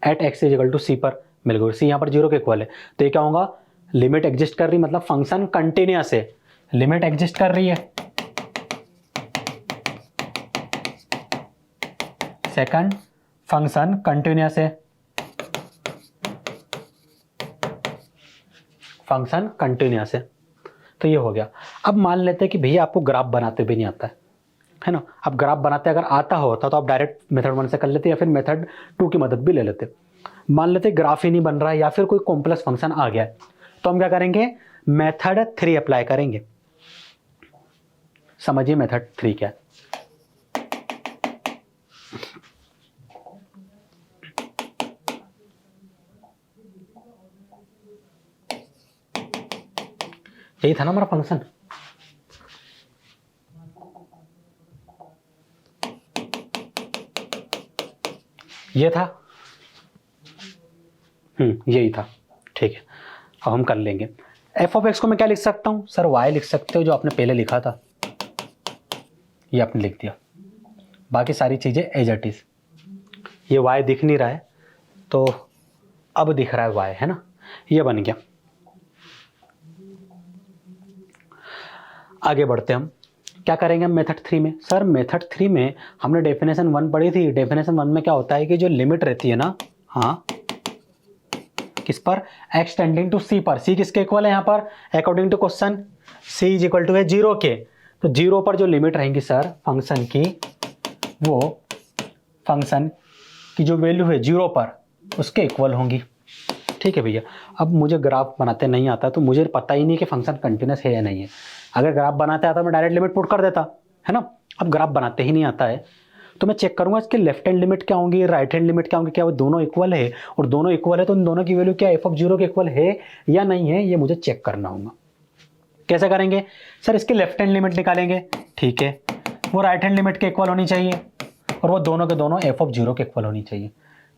at x is equal to c पर मिल गई, c यहाँ पर जीरो के इक्वल है, तो ये क्या होगा, लिमिट एग्जिस्ट कर रही, मतलब फंक्शन कंटिन्यूअस है, लिमिट एग्जिस्ट कर रही है। सेकंड, फंक्शन कंटिन्यूअस है, फंक्शन कंटिन्यूअस है, तो ये हो गया। अब मान लेते हैं कि भैया आपको ग्राफ बनाते भी नहीं आता है ना, अब ग्राफ बनाते अगर आता होता तो आप डायरेक्ट मेथड 1 से कर लेते या फिर मेथड 2 की मदद भी ले लेते। मान लेते ग्राफ ही नहीं बन रहा है या फिर कोई कॉम्प्लेक्स फंक्शन आ गया है, तो हम क्या करेंगे, मेथड 3 अप्लाई करेंगे। समझिए मेथड 3 क्या है। यही था ना हमारा फंक्शन, ये था, यही था, ठीक है। अब हम कर लेंगे, एफ ऑफ एक्स को मैं क्या लिख सकता हूं सर, वाई लिख सकते हो, जो आपने पहले लिखा था ये आपने लिख दिया, बाकी सारी चीजें एज इट इज। ये वाई दिख नहीं रहा है तो अब दिख रहा है वाई, है ना, ये बन गया। आगे बढ़ते हम, क्या करेंगे हम मेथड 3 में, सर मेथड 3 में हमने डेफिनेशन 1 पढ़ी थी, डेफिनेशन 1 में क्या होता है कि जो लिमिट रहती है ना, हाँ किस पर, x टेंडिंग टू c पर, c किसके इक्वल है यहाँ पर, according to question c is equal to है जीरो के, तो जीरो पर जो लिमिट रहेंगी सर फंक्शन की, वो फंक्शन की जो वैल्यू है जीरो पर उसके इक्वल होंगी। ठीक है भैया, अब मुझे ग्राफ बनाते नहीं आता तो मुझे पता ही नहीं कि फंक्शन कंटिन्यूस है या नहीं है। अगर ग्राफ बनाते आता मैं डायरेक्ट लिमिट पुट कर देता, है ना, अब ग्राफ बनाते ही नहीं आता है तो मैं चेक करूंगा इसके लेफ्ट हैंड लिमिट क्या होंगी, राइट हैंड लिमिट क्या होंगी, क्या वो दोनों इक्वल है, और दोनों इक्वल है तो उन दोनों की वैल्यू क्या एफ ऑफ जीरो के इक्वल है या नहीं है, ये मुझे चेक करना होगा। कैसे करेंगे सर, इसकी लेफ्ट हैंड लिमिट निकालेंगे, ठीक है, वो राइट हैंड लिमिट के इक्वल होनी चाहिए और वो दोनों के दोनों एफ ऑफ जीरो के इक्वल होनी चाहिए।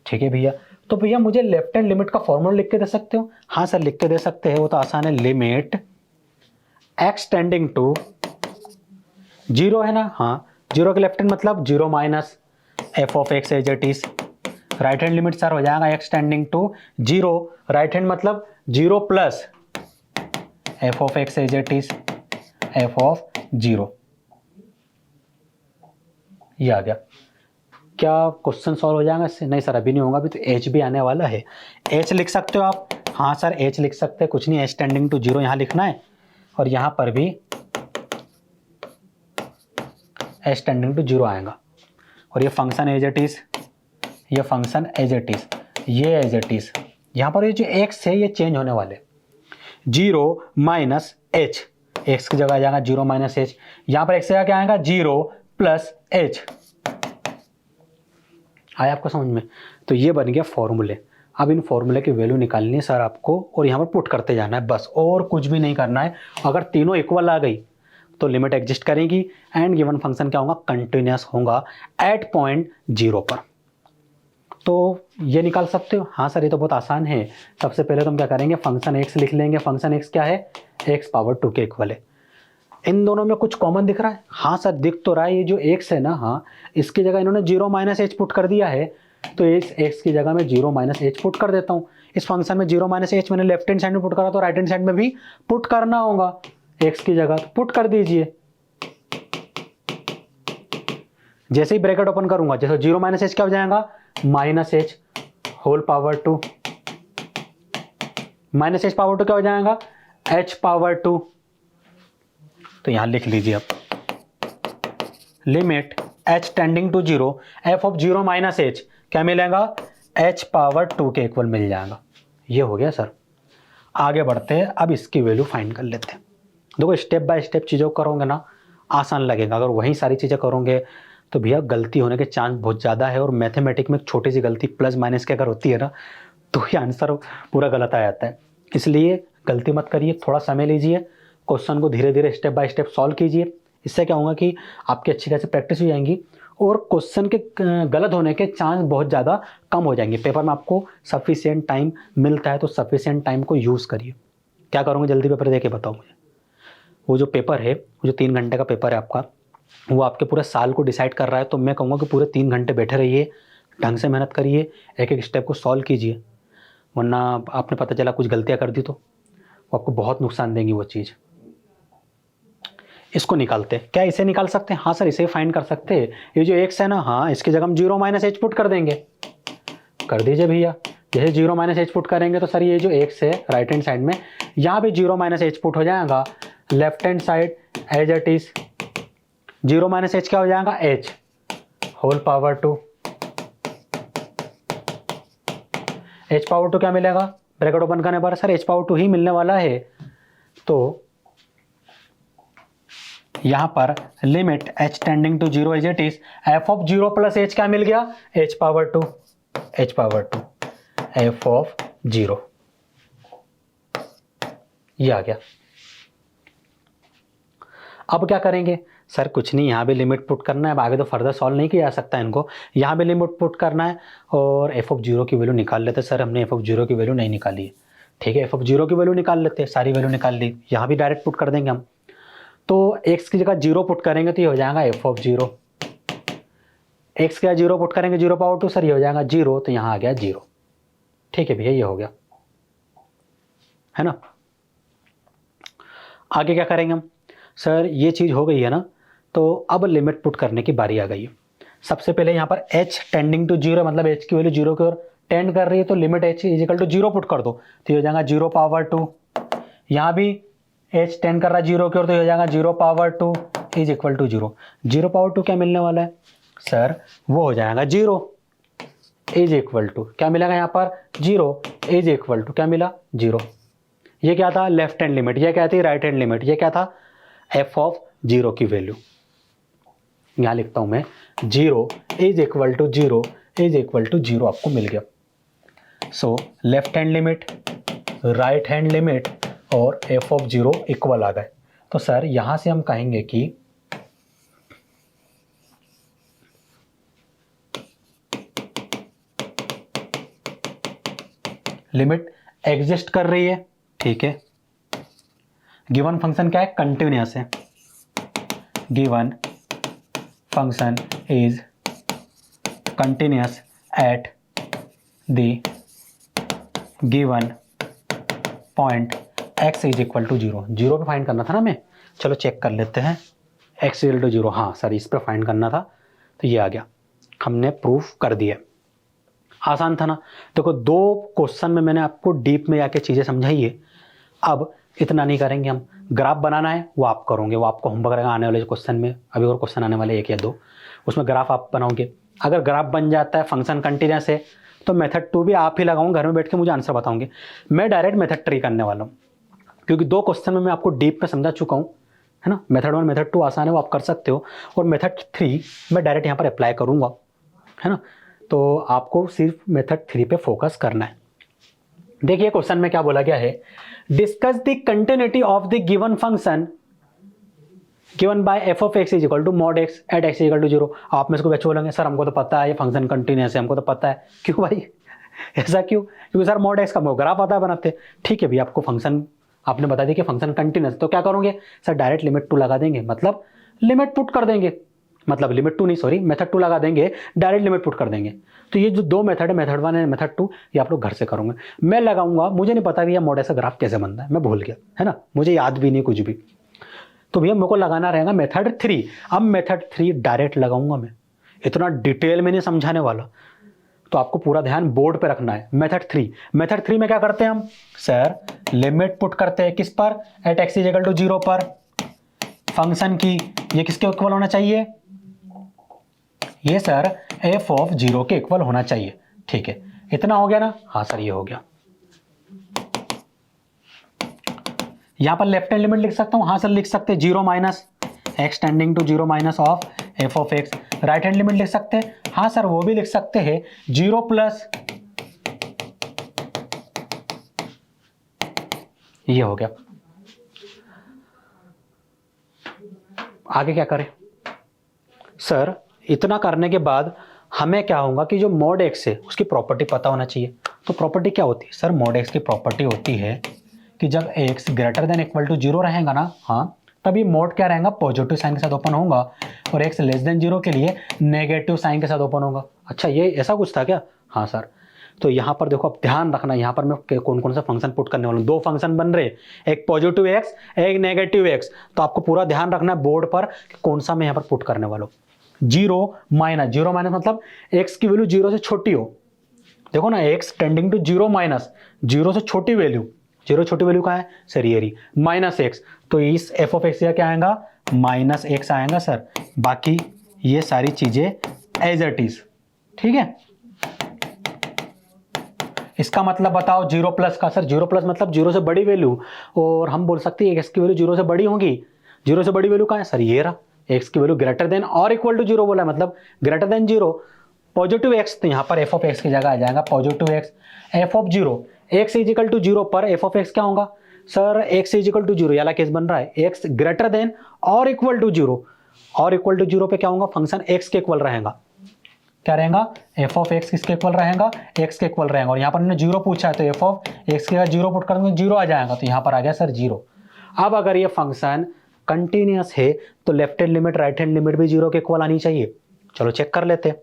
ठीक है भैया, तो भैया मुझे लेफ्ट हैंड लिमिट का फॉर्मूला लिख के दे सकते हो, हाँ सर लिख के दे सकते हैं, वो तो आसान है, limit x tending to zero है ना, हाँ जीरो के लेफ्ट हैंड मतलब zero minus F of X as it is, right hand limit sir हो जाएगा X tending to zero, right hand मतलब zero plus F of X as it is F of zero. ये आ गया, क्या क्वेश्चन सॉल्व हो जाएगा इससे, नहीं सर अभी नहीं होगा, अभी तो एच भी आने वाला है। एच लिख सकते हो आप, हाँ सर एच लिख सकते हैं, कुछ नहीं, एच टेंडिंग टू जीरो यहाँ लिखना है और यहाँ पर भी एच टेंडिंग टू जीरो आएगा, और ये फंक्शन एज इट इज, ये फंक्शन एज इट इज, ये एज इट इज। यहाँ पर ये जो एक्स है ये चेंज होने वाले, जीरो माइनस एच, एक्स की जगह आ जाएगा जीरो माइनस एच, यहाँ पर एक्स की जगह क्या आएगा जीरो प्लस एच। आया आपको समझ में? तो ये बन गया फॉर्मूले। अब इन फॉर्मूले की वैल्यू निकालनी है सर आपको, और यहाँ पर पुट करते जाना है बस, और कुछ भी नहीं करना है। अगर तीनों इक्वल आ गई तो लिमिट एग्जिस्ट करेगी एंड गिवन फंक्शन क्या होगा, कंटिन्यूअस होगा एट पॉइंट जीरो पर। तो ये निकाल सकते हो। हाँ सर ये तो बहुत आसान है। सबसे पहले तो हम क्या करेंगे, फंक्शन एक्स लिख लेंगे। फंक्शन एक्स क्या है, एक्स पावर टू के इक्वल है। इन दोनों में कुछ कॉमन दिख रहा है? हाँ सर दिख तो रहा है, ये जो एक्स है ना, हाँ इसकी जगह इन्होंने जीरो माइनस एच पुट कर दिया है, तो इस एक्स की जगह मैं जीरो माइनस एच पुट कर देता हूँ। इस फंक्शन में जीरो माइनस एच मैंने लेफ्ट हैंड साइड में पुट करा, तो राइट हैंड साइड में भी पुट करना होगा एक्स की जगह, तो पुट कर दीजिए। जैसे ही ब्रैकेट ओपन करूंगा, जैसे जीरो माइनस एच क्या हो जाएगा, minus h whole power two, minus h power two क्या हो जाएगा, एच पावर टू। तो यहां लिख लीजिए अब, limit h tending to zero, f of zero minus h क्या मिलेगा, एच पावर टू के इक्वल मिल जाएगा। ये हो गया सर। आगे बढ़ते हैं, अब इसकी वैल्यू फाइंड कर लेते हैं। देखो स्टेप बाय स्टेप चीज़ों को करोगे ना आसान लगेगा, अगर वही सारी चीज़ें करोगे तो भैया गलती होने के चांस बहुत ज़्यादा है। और मैथमेटिक में छोटी सी गलती प्लस माइनस की अगर होती है ना, तो ये आंसर पूरा गलत आ जाता है। इसलिए गलती मत करिए, थोड़ा समय लीजिए, क्वेश्चन को धीरे धीरे स्टेप बाय स्टेप सॉल्व कीजिए। इससे क्या होगा कि आपकी अच्छी खासी प्रैक्टिस हो जाएंगी और क्वेश्चन के गलत होने के चांस बहुत ज़्यादा कम हो जाएंगे। पेपर में आपको सफिशिएंट टाइम मिलता है, तो सफिशिएंट टाइम को यूज़ करिए। क्या करोगे, जल्दी पेपर दे के बताओ मुझे। वो जो पेपर है, वो जो 3 घंटे का पेपर है आपका, वो आपके पूरे साल को डिसाइड कर रहा है। तो मैं कहूँगा कि पूरे 3 घंटे बैठे रहिए, ढंग से मेहनत करिए, एक एक स्टेप को सॉल्व कीजिए, वरना आपने पता चला कुछ गलतियाँ कर दी तो वो आपको बहुत नुकसान देंगी वो चीज़। इसको निकालते हैं, क्या इसे निकाल सकते हैं? हाँ सर इसे फाइंड कर सकते हैं। ये जो एक्स है ना, हाँ इसकी जगह हम जीरो माइनस एच पुट कर देंगे। कर दीजिए भैया। जैसे जीरो माइनस एच पुट करेंगे तो सर ये जो एक्स है राइट हैंड साइड में, यहाँ भी जीरो माइनस एच पुट हो जाएगा। Left hand side as it is, zero minus h क्या हो जाएगा, h whole power two, h power two क्या मिलेगा, ब्रैकेट ओपन करने पर सर एच पावर टू ही मिलने वाला है। तो यहां पर limit h tending to zero as it is, F of zero plus h क्या मिल गया, h power two, h power two F of zero, ये आ गया। अब क्या करेंगे सर, कुछ नहीं, यहाँ भी लिमिट पुट करना है। अब आगे तो फर्दर सॉल्व नहीं किया जा सकता इनको, यहाँ भी लिमिट पुट करना है और एफ ऑफ जीरो की वैल्यू निकाल लेते। सर हमने एफ ऑफ जीरो की वैल्यू नहीं निकाली है, ठीक है, एफ ऑफ जीरो की वैल्यू निकाल लेते, सारी वैल्यू निकाल ली, यहाँ भी डायरेक्ट पुट कर देंगे हम। तो एक्स की जगह जीरो पुट करेंगे तो ये हो जाएगा एफ ऑफ जीरो, एक्स का जीरो पुट करेंगे जीरो पावर टू, सर ये हो जाएगा जीरो, तो यहाँ आ गया जीरो। ठीक है भैया, ये हो गया है ना। आगे क्या करेंगे हम, सर ये चीज़ हो गई है ना, तो अब लिमिट पुट करने की बारी आ गई है। सबसे पहले यहाँ पर h टेंडिंग टू जीरो, मतलब h की वैल्यू जीरो की ओर टेंड कर रही है, तो limit h is equal to zero put कर दो, तो ये हो जाएगा जीरो पावर टू। यहाँ भी h टेंड कर रहा है जीरो की ओर, तो ये हो जाएगा zero power two is equal to zero. Zero power two क्या मिलने वाला है सर, वो हो जाएगा जीरो इज इक्वल टू, क्या मिलेगा यहाँ पर, जीरो इज इक्वल टू क्या मिला, जीरो। ये क्या था, लेफ्ट हैंड लिमिट, ये क्या थी, राइट हैंड लिमिट, ये क्या था, एफ ऑफ जीरो की वैल्यू। यहां लिखता हूं मैं, zero is equal to zero is equal to zero आपको मिल गया। So left hand limit, right hand limit और एफ ऑफ जीरो इक्वल आ गए। तो सर यहां से हम कहेंगे कि लिमिट एग्जिस्ट कर रही है, ठीक है। गिवन फंक्शन क्या है, कंटिन्यूअस है। Given function is continuous at the given point x is equal to zero. Zero पे फाइंड करना था ना मैं, चलो चेक कर लेते हैं। x इक्वल टू जीरो, हाँ सर इस पे फाइंड करना था, तो ये आ गया, हमने प्रूफ कर दिया। आसान था ना। देखो दो क्वेश्चन में मैंने आपको डीप में जाके चीज़ें समझाई है। अब इतना नहीं करेंगे हम, ग्राफ बनाना है वो आप करोगे, वो आपको होमवर्क रहेगा आने वाले क्वेश्चन में, अभी और क्वेश्चन आने वाले 1 या 2, उसमें ग्राफ आप बनाओगे। अगर ग्राफ बन जाता है फंक्शन कंटिन्यूस है तो मेथड 2 भी आप ही लगाऊंगा, घर में बैठ के मुझे आंसर बताओगे। मैं डायरेक्ट मेथड 3 करने वाला हूँ, क्योंकि 2 क्वेश्चन में मैं आपको डीप में समझा चुका हूँ, है ना। मेथड 1 मेथड 2 आसान है, वो आप कर सकते हो, और मेथड 3 मैं डायरेक्ट यहाँ पर अप्लाई करूँगा, है ना। तो आपको सिर्फ मेथड 3 पे फोकस करना है। देखिए क्वेश्चन में क्या बोला गया है, discuss the continuity of the given function given by f of x is equal to mod x at x is equal to 0। आप में इसको बच्चे बोलेंगे सर हमको तो पता है ये फंक्शन कंटिन्यूस है, हमको तो पता है। क्यों भाई ऐसा क्यों? क्योंकि सर मॉड एक्स का ग्राफ आता है बनाते। ठीक है भैया, आपको फंक्शन आपने बता दिया कि फंक्शन कंटिन्यूस, तो क्या करोगे सर डायरेक्ट लिमिट 2 लगा देंगे, मतलब लिमिट पुट कर देंगे, मतलब लिमिट 2 नहीं सॉरी मेथड 2 लगा देंगे, डायरेक्ट लिमिट पुट कर देंगे। तो ये जो 2 मेथड है, मेथड 1 एंड मेथड 2, ये आप लोग घर से करोगे। मैं लगाऊंगा, मुझे नहीं पता भैया मॉड एक्स का ग्राफ कैसे बनता है, मैं भूल गया, है ना, मुझे याद भी नहीं कुछ भी। तो भैया मेरे को लगाना रहेगा मेथड 3। अब मेथड 3 डायरेक्ट लगाऊंगा, मैं इतना डिटेल में नहीं समझाने वाला, तो आपको पूरा ध्यान बोर्ड पे रखना है। मेथड 3 में क्या करते हैं हम सर, लिमिट पुट करते हैं किस पर, at x is equal to 0 पर फंक्शन की, ये किसके इक्वल होना चाहिए, ये सर एफ ऑफ 0 के इक्वल होना चाहिए। ठीक है, इतना हो गया ना, हाँ सर ये हो गया। यहां पर लेफ्ट हैंड लिमिट लिख सकता हूं, हाँ सर लिख सकते हैं, 0 minus x tending to 0 minus of f of x. Right hand limit लिख सकते हैं, हाँ सर वो भी लिख सकते हैं, 0 प्लस, ये हो गया। आगे क्या करें सर, इतना करने के बाद हमें क्या होगा कि जो मॉड एक्स है उसकी प्रॉपर्टी पता होना चाहिए। तो प्रॉपर्टी क्या होती है सर, मॉड एक्स की प्रॉपर्टी होती है कि जब x greater than equal to 0 रहेगा ना, हाँ तभी मोड क्या रहेगा, पॉजिटिव साइन के साथ ओपन होगा, और x लेस देन 0 के लिए नेगेटिव साइन के साथ ओपन होगा। अच्छा ये ऐसा कुछ था क्या? हाँ सर। तो यहाँ पर देखो, अब ध्यान रखना, यहाँ पर मैं कौन कौन सा फंक्शन पुट करने वाला हूँ। 2 फंक्शन बन रहे, एक पॉजिटिव x एक नेगेटिव x, तो आपको पूरा ध्यान रखना है बोर्ड पर कि कौन सा मैं यहाँ पर पुट करने वाला हूँ। 0 माइनस मतलब x की वैल्यू 0 से छोटी हो, देखो ना x टेंडिंग टू 0 माइनस 0 से छोटी वैल्यू, 0 छोटी वैल्यू कहाँ है सर, ये रही माइनस एक्स, तो इस एफ ऑफ एक्स का क्या आएगा, माइनस एक्स आएगा सर। बाकी ये सारी चीजें एज इट इज, ठीक है। इसका मतलब बताओ 0 प्लस का, सर 0 प्लस मतलब 0 से बड़ी वैल्यू, और हम बोल सकते हैं एक्स की वैल्यू 0 से बड़ी होगी। 0 से बड़ी वैल्यू कहाँ है सर, ये रहा, एक्स की वैल्यू ग्रेटर देन और इक्वल टू 0 बोला है, मतलब ग्रेटर देन 0 पॉजिटिव एक्स, तो यहाँ पर एफ ऑफ एक्स की जगह आ जाएगा positive x, f of 0 x is equal to 0 पर एफ ऑफ एक्स क्या होगा sir, x is equal to 0, याला केस बन रहा है एक्स ग्रेटर देन और इक्वल टू 0, और इक्वल टू 0 पे क्या होगा, फंक्शन एक्स के इक्वल रहेगा, क्या रहेगा, एफ ऑफ एक्स किसके इक्वल रहेगा, एक्स के इक्वल रहेगा। और यहाँ पर हमने 0 पूछा है, तो एफ ऑफ एक्स के 0 पुट करेंगे 0 आ जाएगा, तो यहाँ पर आ गया सर 0। अब अगर ये फंक्शन कंटिन्यूअस है तो left hand limit right hand limit भी 0 के इक्वल आनी चाहिए। चलो चेक कर लेते हैं,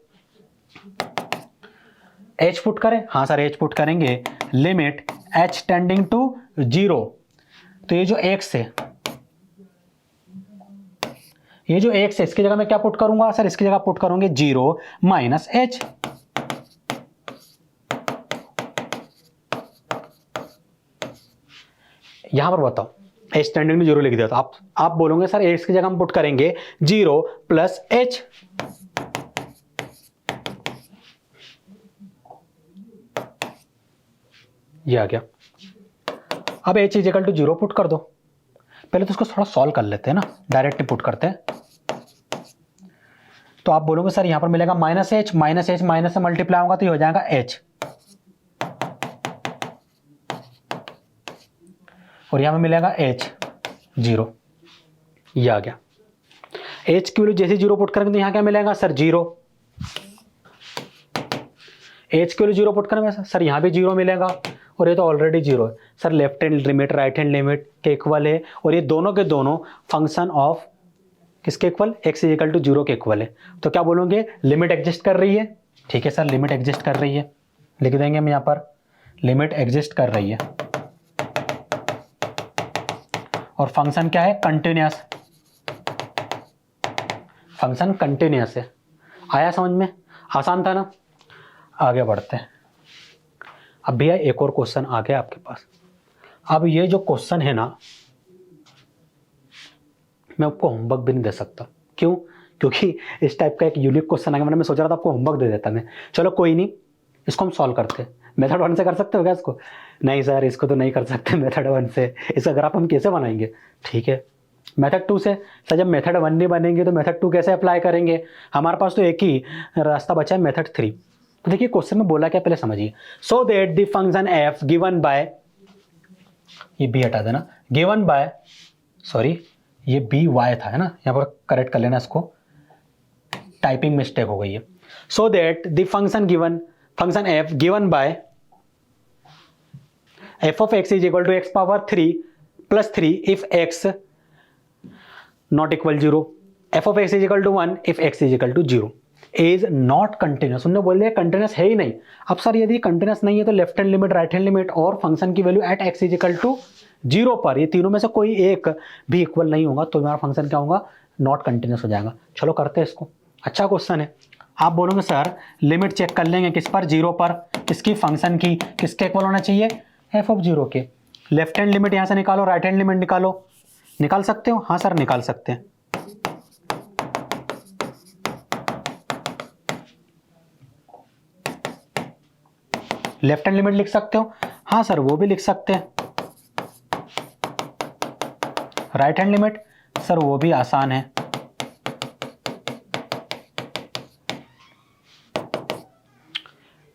एच पुट करें, हाँ सर एच पुट करेंगे, लिमिट एच टेंडिंग टू 0, तो ये जो एक्स है, ये जो एक्स है इसकी जगह मैं क्या पुट करूंगा सर, इसकी जगह पुट करूंगे 0 माइनस एच। यहां पर बताओ एच टेंडिंग टू 0 लिख दिया, तो आप बोलोगे सर एक्स की जगह हम पुट करेंगे 0 प्लस एच। ये आ गया। अब h is equal to 0 put कर दो, पहले तो इसको थोड़ा सॉल्व कर लेते हैं ना, डायरेक्ट पुट करते हैं। तो आप बोलोगे सर यहां पर मिलेगा माइनस एच माइनस से मल्टीप्लाई होगा तो ये हो जाएगा एच, और यहां पर मिलेगा एच 0, ये आ गया। एच की वैल्यू जैसे 0 पुट करेंगे तो यहां क्या मिलेगा सर 0, एच की वैल्यू 0 पुट करेंगे सर यहां भी 0 मिलेगा, और ये तो ऑलरेडी 0 है sir, left hand limit right hand limit के इक्वल है, और ये दोनों के दोनों फंक्शन ऑफ किसके equal, x is equal to 0 के इक्वल है। तो क्या बोलोगे, लिमिट एग्जिस्ट कर रही है, ठीक है सर लिमिट एग्जिस्ट कर रही है, लिख देंगे हम यहाँ पर लिमिट एग्जिस्ट कर रही है, और फंक्शन क्या है, कंटिन्यूअस, फंक्शन कंटिन्यूअस है। आया समझ में, आसान था ना। आगे बढ़ते हैं। अब भैया एक और क्वेश्चन आ गया आपके पास। अब ये जो क्वेश्चन है ना, मैं आपको होमवर्क भी नहीं दे सकता। क्यों? क्योंकि इस टाइप का एक यूनिक क्वेश्चन आएगा, मैं सोच रहा था आपको होमवर्क दे देता मैं। चलो कोई नहीं, इसको हम सॉल्व करते हैं। मेथड 1 से कर सकते हो क्या इसको? नहीं सर, इसको तो नहीं कर सकते मेथड 1 से, इसका ग्राफ हम कैसे बनाएंगे? ठीक है, मेथड 2 से। सर जब मेथड 1 नहीं बनेंगे तो मेथड 2 कैसे अप्लाई करेंगे? हमारे पास तो एक ही रास्ता बचा है, मेथड 3। तो देखिए क्वेश्चन में बोला क्या, पहले समझिए। सो that the function f given bye, ये बी हटा देना, गिवन बाय, सॉरी ये बी वाई था, है ना, यहाँ पर करेक्ट कर लेना इसको, टाइपिंग मिस्टेक हो गई है। So that the function given, function f given by f of x is equal to x power 3 plus 3 if x not equal 0, f of x is equal to 1 if x is equal to 0, is not continuous. उन्होंने बोल दिया कंटिन्यूस है ही नहीं। अब सर यदि कंटिन्यूस नहीं है तो left hand limit, right hand limit और फंक्शन की value at x is equal to 0 पर, ये तीनों में से कोई एक भी इक्वल नहीं होगा तो हमारा फंक्शन क्या होगा? नॉट कंटिन्यूस हो जाएगा। चलो करते हैं इसको, अच्छा क्वेश्चन है। आप बोलोगे सर लिमिट चेक कर लेंगे किस पर? 0 पर। किसकी? फंक्शन की। किसके इक्वल होना चाहिए? एफ ऑफ 0 के। लेफ्ट हैंड लिमिट यहां से निकालो, राइट हैंड लिमिट निकालो। निकाल सकते हो? हाँ सर निकाल सकते हैं। लेफ्ट हैंड लिमिट लिख सकते हो? हाँ सर वो भी लिख सकते हैं। Right hand limit? सर वो भी आसान है।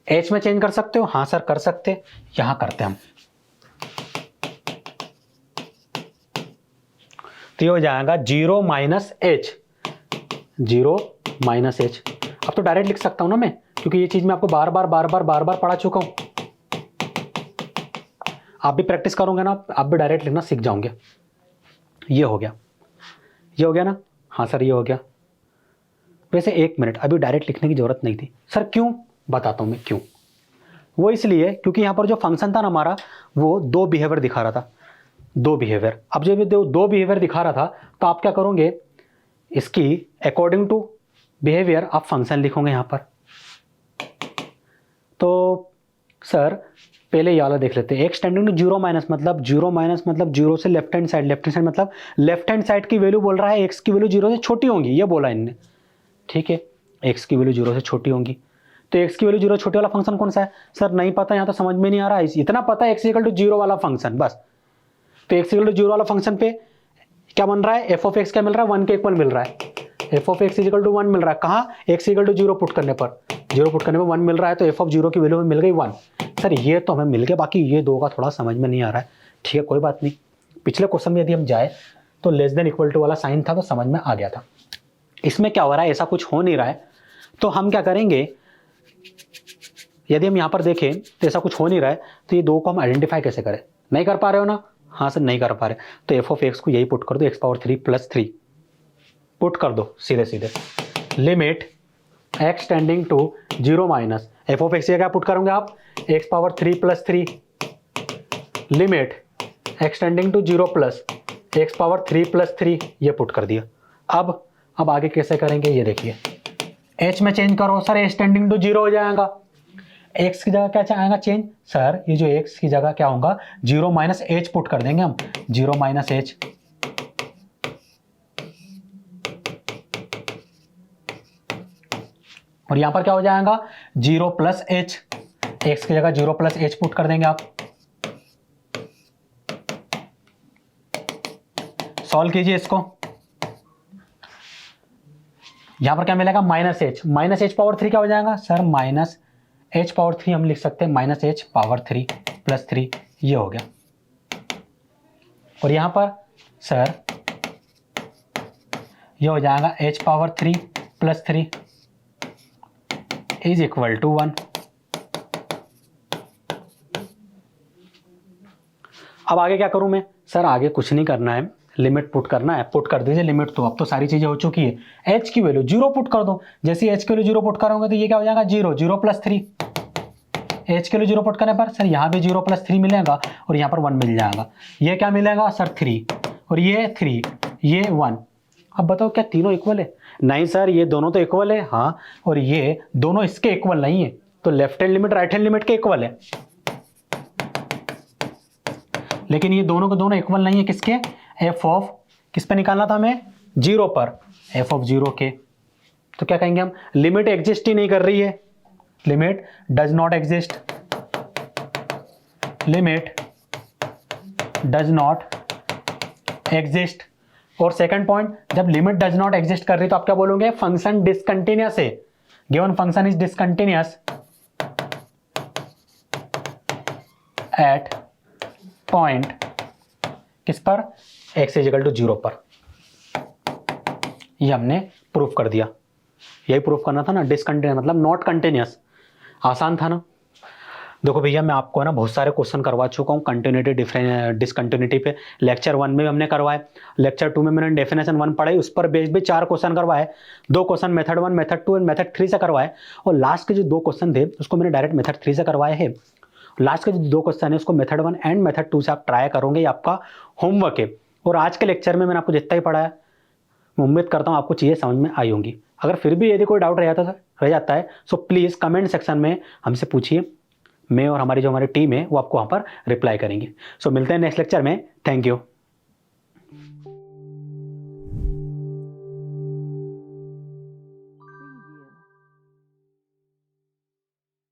एच में चेंज कर सकते हो? हाँ सर कर सकते। यहां करते हम, तो ये हो जाएगा 0 माइनस एच, 0 माइनस एच। अब तो डायरेक्ट लिख सकता हूं ना मैं, क्योंकि ये चीज मैं आपको बार बार पढ़ा चुका हूं। आप भी प्रैक्टिस करोगे ना, आप भी डायरेक्ट लिखना सीख जाओगे। ये हो गया, ये हो गया ना? हाँ सर ये हो गया। वैसे 1 मिनट, अभी डायरेक्ट लिखने की जरूरत नहीं थी। सर क्यों? बताता हूं मैं क्यों। वो इसलिए क्योंकि यहां पर जो फंक्शन था ना हमारा, वो 2 बिहेवियर दिखा रहा था, 2 बिहेवियर। अब जब 2 बिहेवियर दिखा रहा था तो आप क्या करोगे? इसकी अकॉर्डिंग टू बिहेवियर आप फंक्शन लिखोगे यहां पर। तो सर पहले ये वाला देख लेते हैं। एक्स टेंडिंग टू 0 माइनस मतलब 0 माइनस मतलब 0 से left hand side, left hand side मतलब लेफ्ट हैंड साइड की वैल्यू बोल रहा है एक्स की वैल्यू 0 से छोटी होंगी, ये बोला इनने। ठीक है, एक्स की वैल्यू 0 से छोटी होंगी। तो एक्स की वैल्यू 0 छोटे वाला फंक्शन कौन सा है? सर नहीं पता, यहाँ तो समझ में नहीं आ रहा है। इतना पता है एक्स इक्वल टू 0 वाला फंक्शन बस। तो एक्स इक्वल टू 0 वाला फंक्शन पे क्या बन रहा है? एफ ऑफ एक्स क्या मिल रहा है? 1 के इक्वल मिल रहा है। F of x equal to 1 मिल रहा है। कहाँ? एक्स इक्वल टू 0 पुट करने पर, 0 पुट करने पर 1 मिल रहा है, तो एफ ऑफ 0 की वैल्यू हमें मिल गई 1। सर ये तो हमें मिल गया, बाकी ये 2 का थोड़ा समझ में नहीं आ रहा है। ठीक है कोई बात नहीं। पिछले क्वेश्चन में यदि हम जाए तो लेस देन इक्वल टू वाला साइन था तो समझ में आ गया था। इसमें क्या हो रहा है? ऐसा कुछ हो नहीं रहा है। तो हम क्या करेंगे, यदि हम यहाँ पर देखें तो ऐसा कुछ हो नहीं रहा है, तो ये 2 को हम आइडेंटिफाई कैसे करें? नहीं कर पा रहे हो ना? हाँ सर नहीं कर पा रहे, तो एफ ऑफ एक्स को यही पुट कर दो, एक्स पावर 3 प्लस 3 पुट कर दो सीधे सीधे। Limit x tending to 0 minus F of x क्या पुट करोगे आप? X power 3 plus 3 limit x tending to 0 plus x power 3 plus 3, ये पुट कर दिया। अब आगे कैसे करेंगे ये देखिए। एच में चेंज करो। सर एच टेंडिंग टू 0 हो जाएगा। एक्स की जगह क्या आएगा चेंज? सर ये जो एक्स की जगह क्या होगा? 0 माइनस एच पुट कर देंगे हम, 0 माइनस एच। और यहां पर क्या हो जाएगा? 0 प्लस एच। एक्स की जगह 0 प्लस एच पुट कर देंगे आप। सॉल्व कीजिए इसको। यहां पर क्या मिलेगा? Minus H. Minus h power 3 क्या हो जाएगा? सर माइनस एच पावर 3 हम लिख सकते हैं माइनस एच पावर 3 प्लस 3, ये हो गया। और यहां पर सर ये हो जाएगा h power 3 plus 3 is equal to 1। अब आगे क्या करूं मैं? सर आगे कुछ नहीं करना है, लिमिट पुट करना है। पुट कर दीजिए लिमिट, तो अब तो सारी चीजें हो चुकी है। एच की वैल्यू 0 पुट कर दो। जैसे एच की वैल्यू 0 पुट करोगे तो ये क्या हो जाएगा? 0, 0 प्लस 3। एच के लिए 0 पुट करने पर सर यहाँ भी 0 प्लस 3 मिलेगा और यहाँ पर 1 मिल जाएगा। ये क्या मिलेगा सर? 3, और ये 3, ये 1। अब बताओ क्या तीनों इक्वल है? नहीं सर ये दोनों तो इक्वल है। हाँ, और ये दोनों इसके इक्वल नहीं है, तो left hand limit right hand limit के इक्वल है। लेकिन ये दोनों के दोनों इक्वल नहीं है। किसके? एफ ऑफ किस पे निकालना था हमें? जीरो पर एफ ऑफ जीरो के, तो क्या कहेंगे हम, लिमिट एग्जिस्ट ही नहीं कर रही है, limit does not exist, limit does not exist. और सेकंड पॉइंट, जब लिमिट डज नॉट एग्जिस्ट कर रही तो आप क्या बोलोगे, फंक्शन डिसकंटिन्यूअस है, given function is discontinuous at point किस पर, x इज इक्वल टू 0 पर। ये हमने प्रूफ कर दिया, यही प्रूफ करना था ना, डिसकंटिन्यूअस मतलब नॉट कंटिन्यूअस, आसान था ना। देखो भैया मैं आपको ना बहुत सारे क्वेश्चन करवा चुका हूँ कंटिन्यूटी डिसकंटिन्यूटी पे, लेक्चर 1 में भी हमने करवाए, लेक्चर 2 में मैंने डेफिनेशन 1 पढ़ाई, उस पर बेस्ड भी 4 क्वेश्चन करवाए, 2 question method 1 method 2 and method 3 से करवाए, और लास्ट के जो 2 क्वेश्चन थे उसको मैंने डायरेक्ट मेथड 3 से करवाए हैं। लास्ट के जो 2 क्वेश्चन है उसको मेथड 1 एंड मेथड 2 से आप ट्राई करोगे, ये आपका होमवर्क है। और आज के लेक्चर में मैंने आपको जितना ही पढ़ाया, मैं उम्मीद करता हूँ आपको चीज़ें समझ में आई होंगी। अगर फिर भी यदि कोई डाउट रह जाता है सो प्लीज़ कमेंट सेक्शन में हमसे पूछिए, मैं और हमारी जो हमारी टीम है वो आपको वहाँ पर रिप्लाई करेंगे। सो मिलते हैं नेक्स्ट लेक्चर में, थैंक यू।